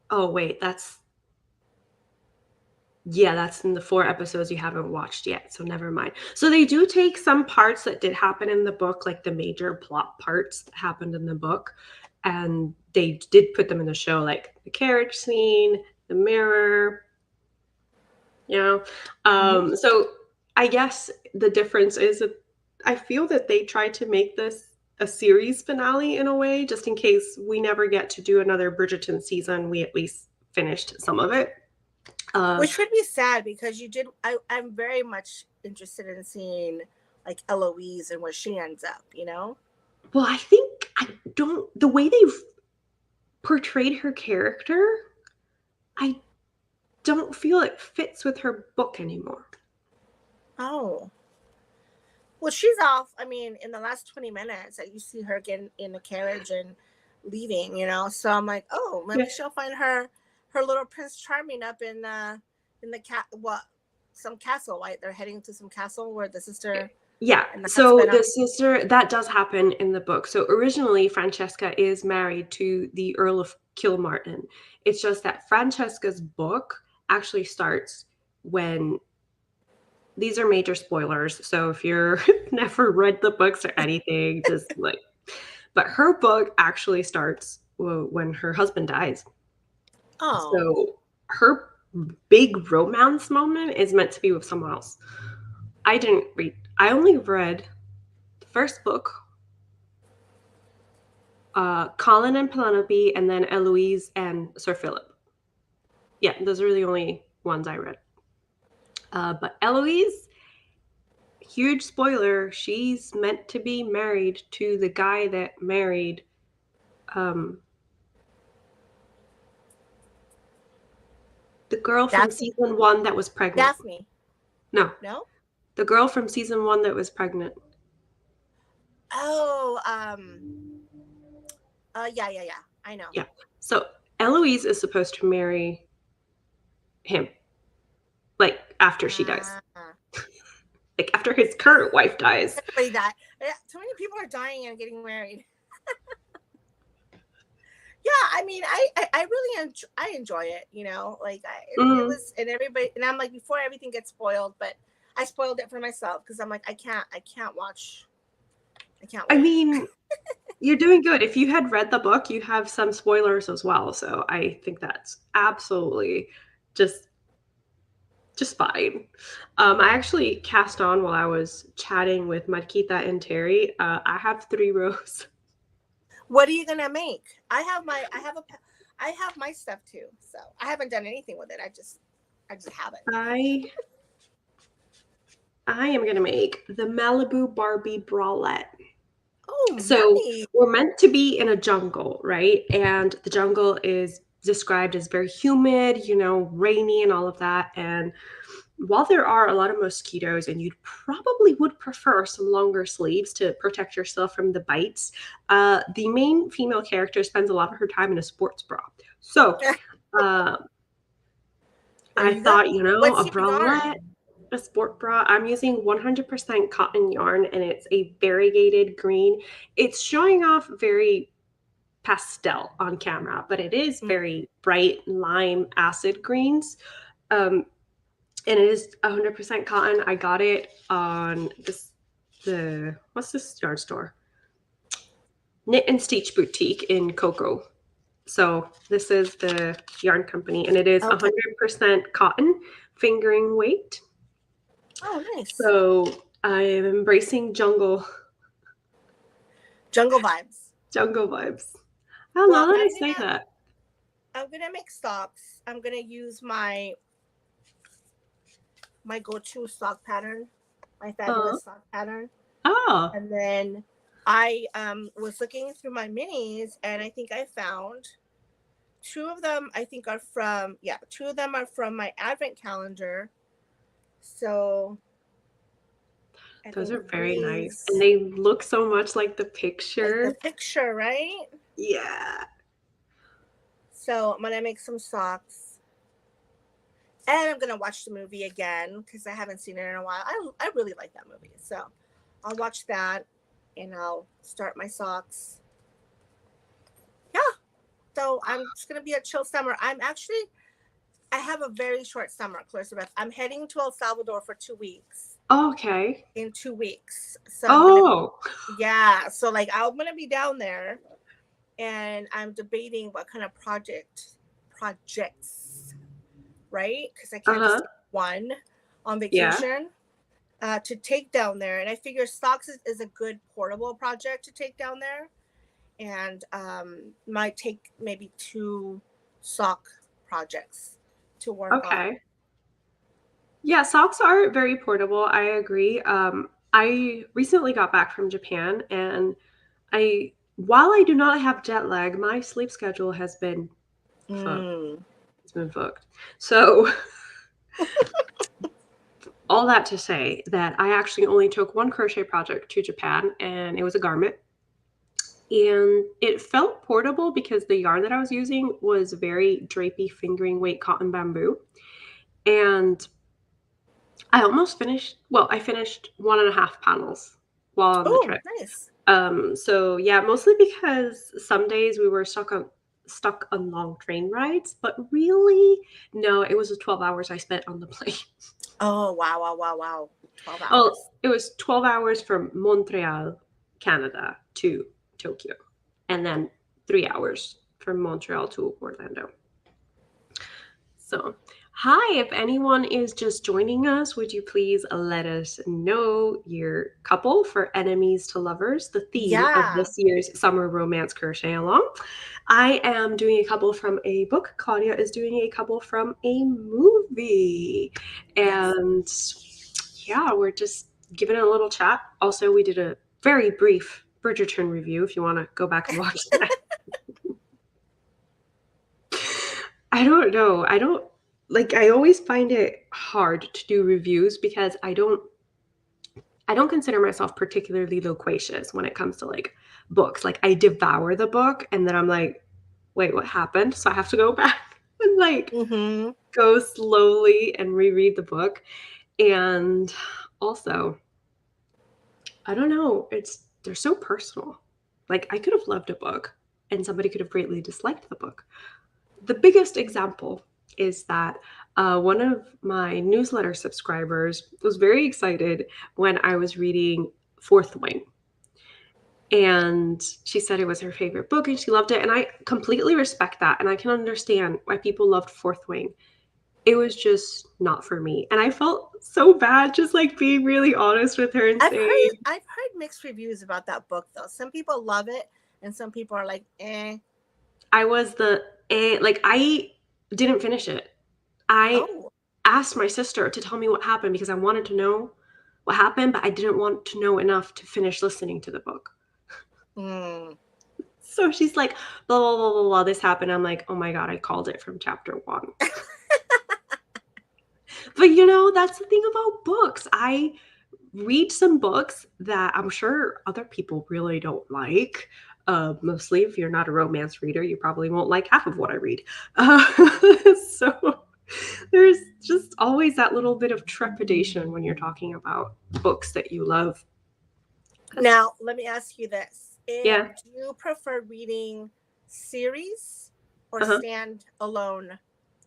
oh wait, that's in the 4 episodes you haven't watched yet, so never mind. So they do take some parts that did happen in the book, like the major plot parts that happened in the book, and they did put them in the show, like the carriage scene, the mirror, you know.
Mhm.
So I guess the difference is that I feel that they tried to make this a series finale in a way, just in case we never get to do another Bridgerton season. We at least finished some of it.
Which would be sad because I'm very much interested in seeing like Eloise and where she ends up, you know?
Well, I think I don't the way they've portrayed her character, I don't feel it fits with her book anymore.
Oh. Well, she's off. I mean, in the last 20 minutes that you see her getting in the carriage and leaving, you know. So I'm like, oh,
Yeah.
maybe she'll find her little Prince Charming up in the cat what some castle, right? They're heading to some castle where the sister
Yeah.
and the
So
husband are.
the sister, that does happen in the book. So originally Francesca is married to the Earl of Kilmartin. It's just that Francesca's book actually starts when these are major spoilers. So if you're never read the books or anything, just like, but her book actually starts when her husband dies.
Oh,
So her big romance moment is meant to be with someone else. I only read the first book, Colin and Penelope, and then Eloise and Sir Philip. Yeah, those are the only ones I read. But Eloise, huge spoiler, she's meant to be married to the guy that married um, the girl from
Daphne.
season 1 that was pregnant.
Daphne.
No,
No.
the girl from season 1 that was pregnant.
Oh, yeah, yeah, yeah. I know.
Yeah. So Eloise is supposed to marry him, like, after she dies.
Ah,
Like, after his current wife dies.
everybody that. Yeah, too many people are dying and getting married. Yeah, I mean, I really I enjoy it, you know, like it
Mm.
was, and everybody, and I'm like, before everything gets spoiled, but I spoiled it for myself because I'm like, I can't watch, I can't
I
wait.
mean, you're doing good. If you had read the book, you have some spoilers as well, so I think that's absolutely just just fine. I actually cast on while I was chatting with Marquita and Terry. I have 3 rows.
What are you gonna make? I have my stuff too, so I haven't done anything with it. I just have it.
I I am gonna make the Malibu Barbie bralette.
Oh,
So
yummy!
we're meant to be in a jungle, right? And the jungle is described as very humid, rainy and all of that. And while there are a lot of mosquitoes, and you probably would prefer some longer sleeves to protect yourself from the bites, the main female character spends a lot of her time in a sports bra. So uh,
There
I
you go.
thought,
What's
a
your yarn?
bralette, a sport bra. I'm using 100% cotton yarn, and it's a variegated green. It's showing off very pastel on camera, but it is
Mm.
very bright lime acid greens. Um, and it is 100% cotton. I got it on what's this yarn store? Knit and Stitch Boutique in Cocoa. So this is the yarn company, and it is
Okay.
100% cotton fingering weight.
Oh, nice.
So I am embracing
Jungle vibes.
jungle vibes. Oh,
Well,
now that I say that.
I'm gonna make socks. I'm gonna use my go-to sock pattern, my
Uh,
fabulous sock pattern.
oh,
And then I was looking through my minis, and I think I found two of them. I think are from two of them are from my advent calendar. So I
those
think
are very nice. And
these,
they look so much like the
like the
picture.
picture, right?
Yeah.
So I'm gonna make some socks, and I'm gonna watch the movie again because I haven't seen it in a while. I really like that movie, so I'll watch that, and I'll start my socks. Yeah. So I'm just gonna be a chill summer. I have a very short summer, Clarissa. I'm heading to El Salvador for 2 weeks.
Okay.
In 2 weeks, so
Oh,
so like I'm gonna be down there, and I'm debating what kind of projects, right? Because I can't just
uh-huh.
take one on
Yeah.
vacation to take down there, and I figure stocks is a good portable project to take down there, and might take maybe 2 sock projects to work on.
Okay. Yeah, socks are very portable. I agree. I recently got back from Japan, and while I do not have jet lag, my sleep schedule has been fucked.
Mm.
It's been fucked. So, all that to say that I actually only took one crochet project to Japan, and it was a garment. And it felt portable because the yarn that I was using was very drapey fingering weight cotton bamboo. And I finished 1.5 panels while on the
Oh,
trip.
nice.
So yeah, mostly because some days we were stuck on long train rides, but really, no, it was the 12 hours I spent on the plane.
Oh, wow, wow, wow, wow. 12
Oh,
hours.
it was 12 hours from Montreal, Canada to Tokyo, and then 3 hours from Montreal to Orlando. So, hi, if anyone is just joining us, would you please let us know your couple for Enemies to Lovers, the theme of
Yeah.
this year's Summer Romance Crochet Along? I am doing a couple from a book. Claudia is doing a couple from a movie.
Yes.
And yeah, we're just giving it a little chat. Also, we did a very brief Bridgerton review if you want to go back and watch that. I don't know. I always find it hard to do reviews because I don't consider myself particularly loquacious when it comes to like books. Like I devour the book and then I'm like, wait, what happened? So I have to go back and like
Mm-hmm.
go slowly and reread the book. And also, I don't know, they're so personal. Like I could have loved a book and somebody could have greatly disliked the book. The biggest example is that one of my newsletter subscribers was very excited when I was reading Fourth Wing. And she said it was her favorite book and she loved it. And I completely respect that. And I can understand why people loved Fourth Wing. It was just not for me. And I felt so bad just like being really honest with her and saying,
I've heard mixed reviews about that book though. Some people love it, and some people are like, eh.
I was like, I didn't finish it. I
Oh.
asked my sister to tell me what happened because I wanted to know what happened, but I didn't want to know enough to finish listening to the book.
Mm.
So she's like, blah, blah, blah, blah, blah, this happened. I'm like, oh my God, I called it from chapter 1. But that's the thing about books. I read some books that I'm sure other people really don't like. Mostly, if you're not a romance reader, you probably won't like half of what I read. So there's just always that little bit of trepidation when you're talking about books that you love.
Now, let me ask you this.
Yeah.
Do you prefer reading series or
Uh-huh.
standalone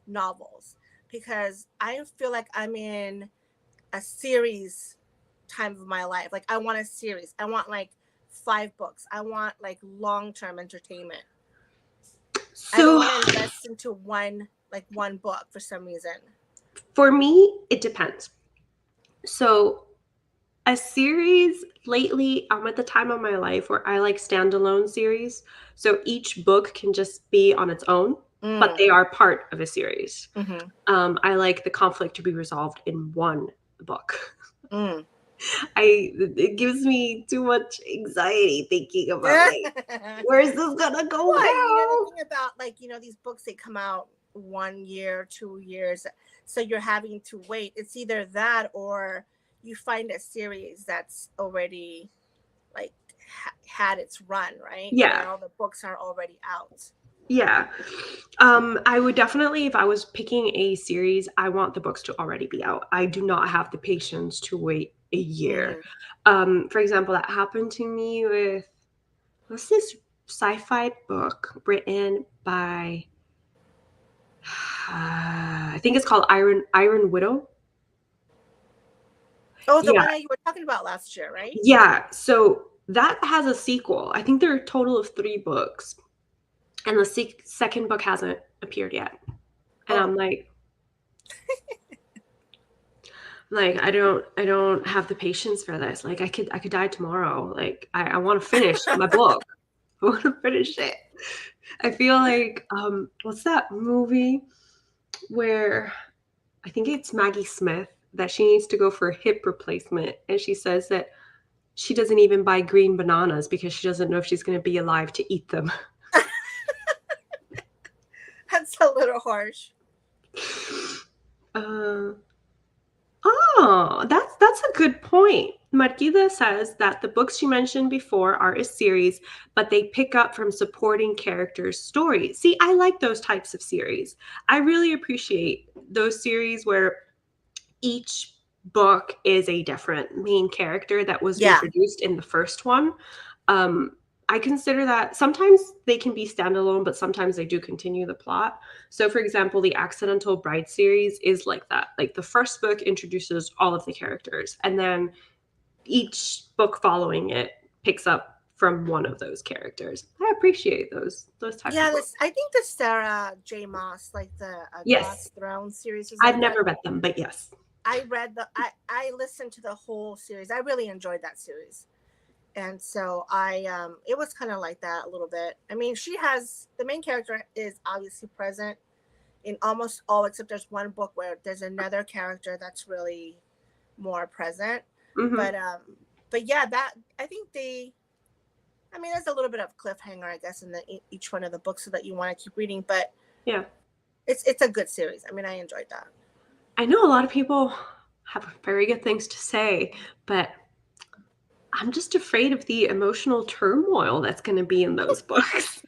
novels? Because I feel like I'm in a series time of my life. Like I want a series. I want like 5 books. I want like long-term entertainment. I don't
So
want to invest into one book for some reason.
For me, it depends. So a series lately, I'm at the time of my life where I like standalone series. So each book can just be on its own, but
Mm,
they are part of a series.
mm-hmm,
I like the conflict to be resolved in one book.
mm.
It gives me too much anxiety thinking about like where's this gonna go
Well, you know the
now?
thing about like these books, they come out 1 year, 2 years, so you're having to wait. It's either that or you find a series that's already like had its run, right,
Yeah,
where all the books are already out.
yeah. I would definitely, if I was picking a series, I want the books to already be out. I do not have the patience to wait a year.
Mm.
For example, that happened to me with what's this sci-fi book written by I think it's called Iron Widow.
Oh, the
Yeah,
one that you were talking about last year, right?
yeah. So that has a sequel. I think there are a total of 3 books, and the second book hasn't appeared yet. And I'm
Oh,
like I don't have the patience for this. Like I could die tomorrow. Like I want to finish my book. I want to finish it. I feel like what's that movie where I think it's Maggie Smith that she needs to go for a hip replacement and she says that she doesn't even buy green bananas because she doesn't know if she's going to be alive to eat them.
that's a little harsh.
Uh, Oh, that's a good point. Marquita says that the books she mentioned before are a series, but they pick up from supporting characters' stories. See, I like those types of series. I really appreciate those series where each book is a different main character that was
Yeah.
introduced in the first one. Um, I consider that sometimes they can be standalone, but sometimes they do continue the plot. So, for example, the Accidental Bride series is like that. Like the first book introduces all of the characters, and then each book following it picks up from one of those characters. I appreciate those types of
Yeah,
books.
this I think the Sarah J. Moss, like the
Yes,
God's Throne series, is
I've
like that.
never read them, but yes.
I listened to the whole series. I really enjoyed that series. And so I it was kind of like that a little bit. I mean, she has the main character is obviously present in almost all except there's one book where there's another character that's really more present.
Hmm.
But yeah, that I think they I mean, there's a little bit of cliffhanger, I guess, in each one of the books, so that you want to keep reading. But
Yeah.
it's a good series. I mean, I enjoyed that.
I know a lot of people have very good things to say, but I'm just afraid of the emotional turmoil that's going to be in those books.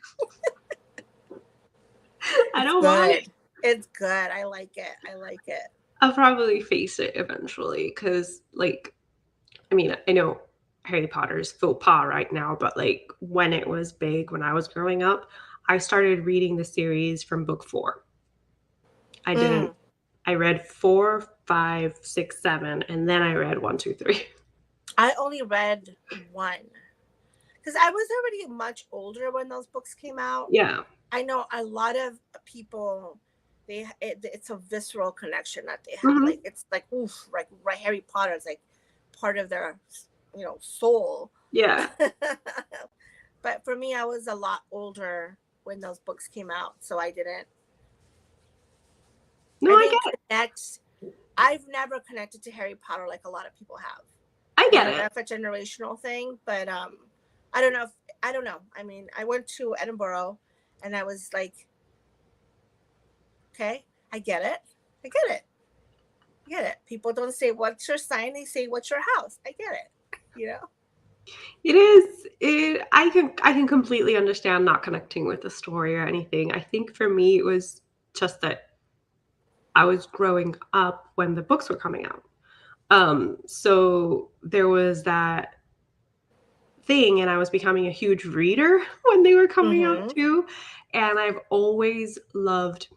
I
It's
don't want it.
good. It's good. I like it. I like it.
I'll probably face it eventually because, like, I mean, I know Harry Potter's faux pas right now, but like when it was big, when I was growing up, I started reading the series from book 4. I didn't,
Mm.
I read 4, 5, 6, 7, and then I read 1, 2, 3.
I only read one because I was already much older when those books came out.
Yeah.
I know a lot of people. It's a visceral connection that they have. Like
Hmm.
it's like oof, like right, Harry Potter is like part of their soul.
Yeah.
But for me, I was a lot older when those books came out, so
No,
I
I
didn't
get it.
connect. I've never connected to Harry Potter like a lot of people have.
I
I
get
don't know
it.
if it's a generational thing, but I don't know. I don't know. I mean, I went to Edinburgh, and I was like, okay, I get it. I get it. I get it. People don't say what's your sign; they say what's your house. I get it. You know.
It is. I can completely understand not connecting with the story or anything. I think for me it was just that I was growing up when the books were coming out. So there was that thing and I was becoming a huge reader when they were coming out
Mm-hmm.
too. And I've always loved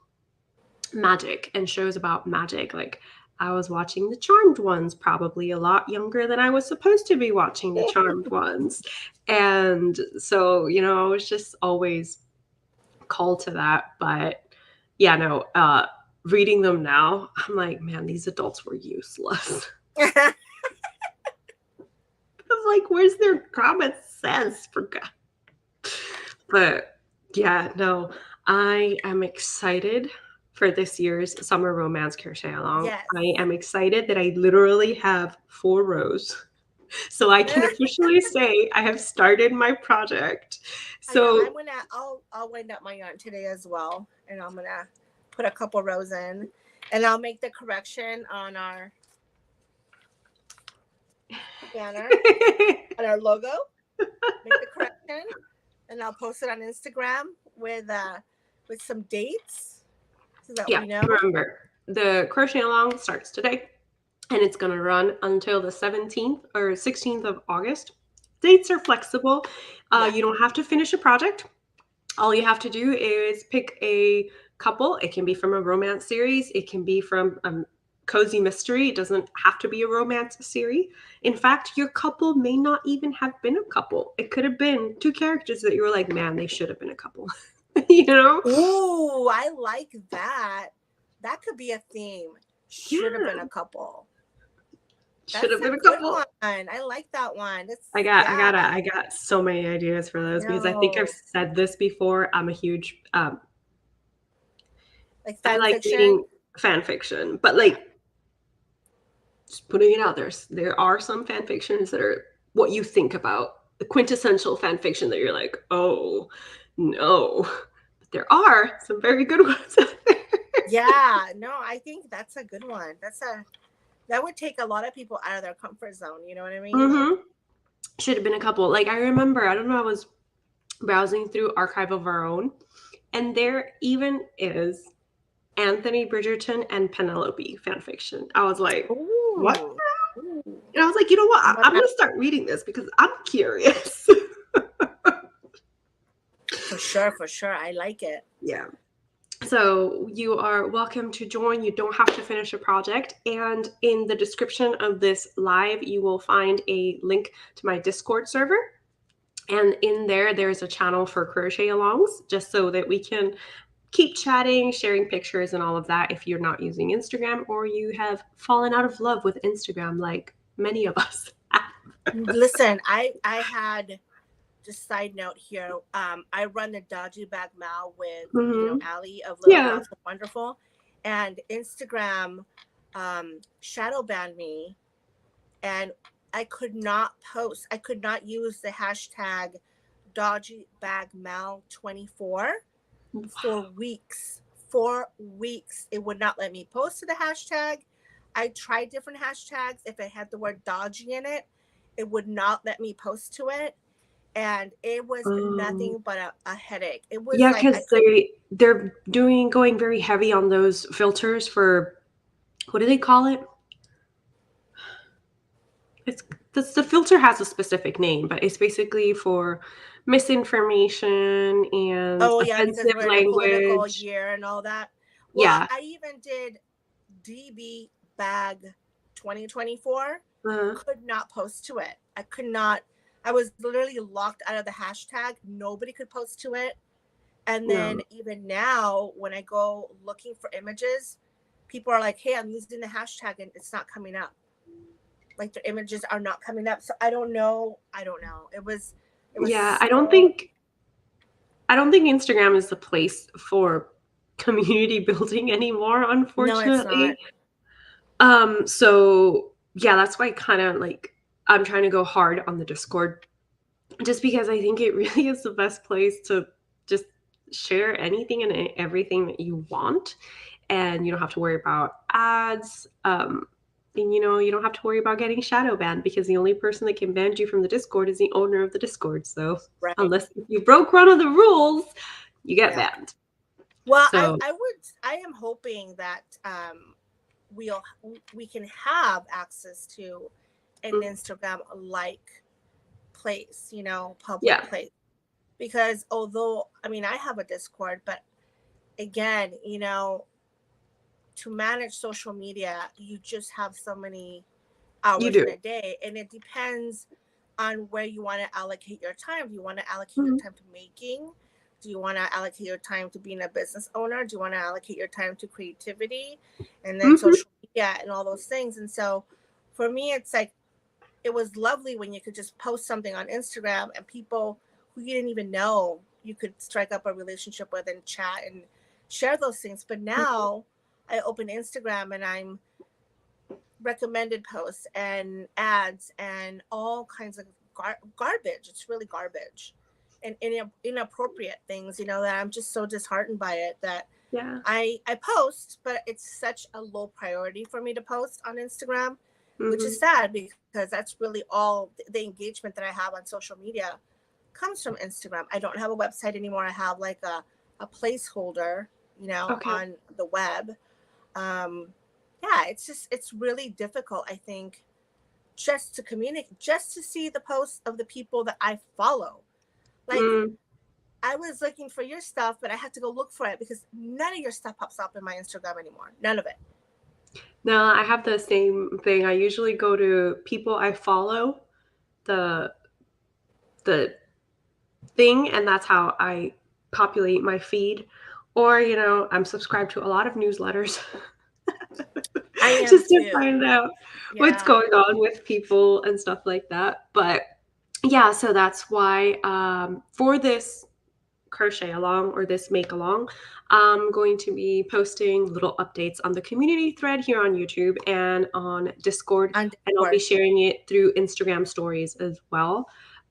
magic and shows about magic. Like I was watching the Charmed ones probably a lot younger than I was supposed to be watching the Charmed ones. And so, I was just always called to that. But yeah, no, reading them now, I'm like, man, these adults were useless. I'm like, where's their common sense for God? But yeah, no, I am excited for this year's summer romance crochet along.
Yes.
I am excited that I literally have 4 rows. So I can officially say I have started my project.
I know.
So
I'll wind up my yarn today as well, and I'm gonna put a couple rows in, and I'll make the correction on our banner, on our logo. Make the correction, and I'll post it on Instagram with some dates so that
yeah,
we know.
remember, the crochet along starts today and it's going to run until the 17th or 16th of August. Dates are flexible.
Yeah.
You don't have to finish a project. All you have to do is pick a couple. It can be from a romance series. It can be from a cozy mystery. It doesn't have to be a romance series. In fact, your couple may not even have been a couple. It could have been 2 characters that you were like, man, they should have been a couple. You know?
Ooh, I like that. That could be a theme. Should have
Yeah.
been a couple.
Should have
That's
been a
good
couple.
one. I like that one.
I got so many ideas for those because I think I've
No.
said this before. I'm a huge
Like
I
fan
like
fiction.
reading fan fiction, but like just putting it out there are some fan fictions that are what you think about, the quintessential fan fiction that you're like, oh no. But there are some very good ones out there.
Yeah, no, I think that's a good one. That would take a lot of people out of their comfort zone. You know what I mean?
Mm-hmm. Should have been a couple. Like I remember, I don't know, I was browsing through Archive of Our Own, and there even is Anthony Bridgerton and Penelope fanfiction. I was like, what?
Ooh.
And I was like, you know what? I'm going to start reading this because I'm curious.
For sure. I like it.
Yeah. So you are welcome to join. You don't have to finish a project. And in the description of this live, you will find a link to my Discord server. And in there, there's a channel for crochet alongs, just so that we can keep chatting, sharing pictures and all of that if you're not using Instagram or you have fallen out of love with Instagram like many of us.
Listen, I had, just side note here, I run the Dodgy Bag Mal with Allie of Little House of Wonderful, and Instagram shadow banned me, and I could not post. I could not use the hashtag Dodgy Bag Mal 24 for weeks. 4 weeks. It would not let me post to the hashtag. I tried different hashtags. If it had the word dodgy in it, it would not let me post to it. And it was nothing but a headache. It was
because they're going very heavy on those filters for, what do they call it? The filter has a specific name, but it's basically for misinformation and offensive
because we're in a political
language.
year and all that. Well,
Yeah.
I even did DB Bag 2024. Could not post to it. I could not. I was literally locked out of the hashtag. Nobody could post to it. And then even now, when I go looking for images, people are like, hey, I'm using the hashtag and it's not coming up. Like the images are not coming up. So I don't know. It was
yeah, I don't think Instagram is the place for community building anymore, unfortunately.
No, it's not.
So yeah, that's why kind of like I'm trying to go hard on the Discord, just because I think it really is the best place to just share anything and everything that you want, and you don't have to worry about ads. And you don't have to worry about getting shadow banned, because the only person that can ban you from the Discord is the owner of the Discord. So unless you broke one of the rules, you get banned.
Well, so, I am hoping that we can have access to an Instagram like place, public place. Because although I have a Discord, but again, to manage social media, you just have so many hours in a day, and it depends on where you want to allocate your time. Do you want to allocate your time to making, Do you want to allocate your time to being a business owner? Do you want to allocate your time to creativity and then
Mhm.
social media and all those things? And so for me, it's like, it was lovely when you could just post something on Instagram and people who you didn't even know you could strike up a relationship with and chat and share those things. But
Mhm.
now I open Instagram and I'm recommended posts and ads and all kinds of garbage. It's really garbage and inappropriate things, that I'm just so disheartened by it that
Yeah.
I post, but it's such a low priority for me to post on Instagram, which is
Mhm.
sad because that's really all the engagement that I have on social media comes from Instagram. I don't have a website anymore. I have like a placeholder,
Okay.
on the web. Um, yeah, it's really difficult, I think, just to communicate, just to see the posts of the people that I follow. Like,
Mm.
I was looking for your stuff, but I had to go look for it because none of your stuff pops up in my Instagram anymore. None of it.
No, I have the same thing. I usually go to people I follow, the the thing, and that's how I populate my feed. Or, I'm subscribed to a lot of newsletters
I am
just to
too.
find out what's
Yeah.
going on with people and stuff like that. But yeah, so that's why for this crochet along or this make along, I'm going to be posting little updates on the community thread here on YouTube and on Discord,
On
and I'll be
Discord.
sharing it through Instagram stories as well.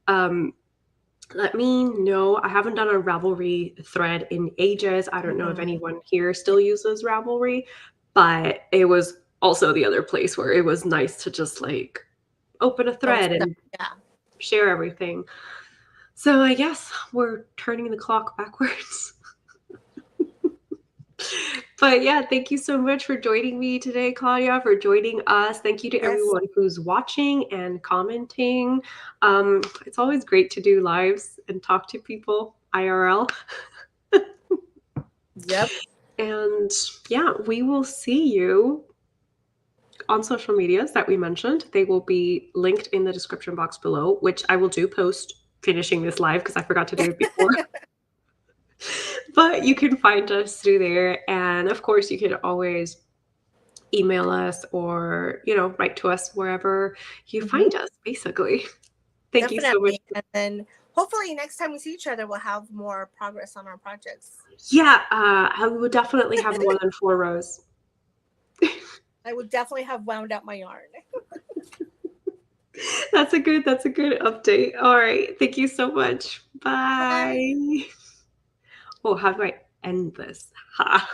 Um, Let me know. I haven't done a Ravelry thread in ages. I don't know if
Mhm.
anyone here still uses Ravelry, but it was also the other place where it was nice to just like open a
Oh,
thread
so,
and
yeah.
share everything. So I guess we're turning the clock backwards. But yeah, thank you so much for joining me today, Claudia, for joining us. Thank you to
Yes.
everyone who's watching and commenting. It's always great to do lives and talk to people IRL.
Yep.
And yeah, we will see you on social medias that we mentioned. They will be linked in the description box below, which I will do post finishing this live because I forgot to do it before. But you can find us through there. And of course, you can always email us or, write to us wherever you
Hmm.
find us, basically. Thank you so much.
Definitely. And then hopefully next time we see each other, we'll have more progress on our projects.
Yeah, I will definitely have more than 4 rows.
I would definitely have wound up my yarn.
That's a good update. All right. Thank you so much.
Bye.
Bye. Oh, how do I end this? Ha.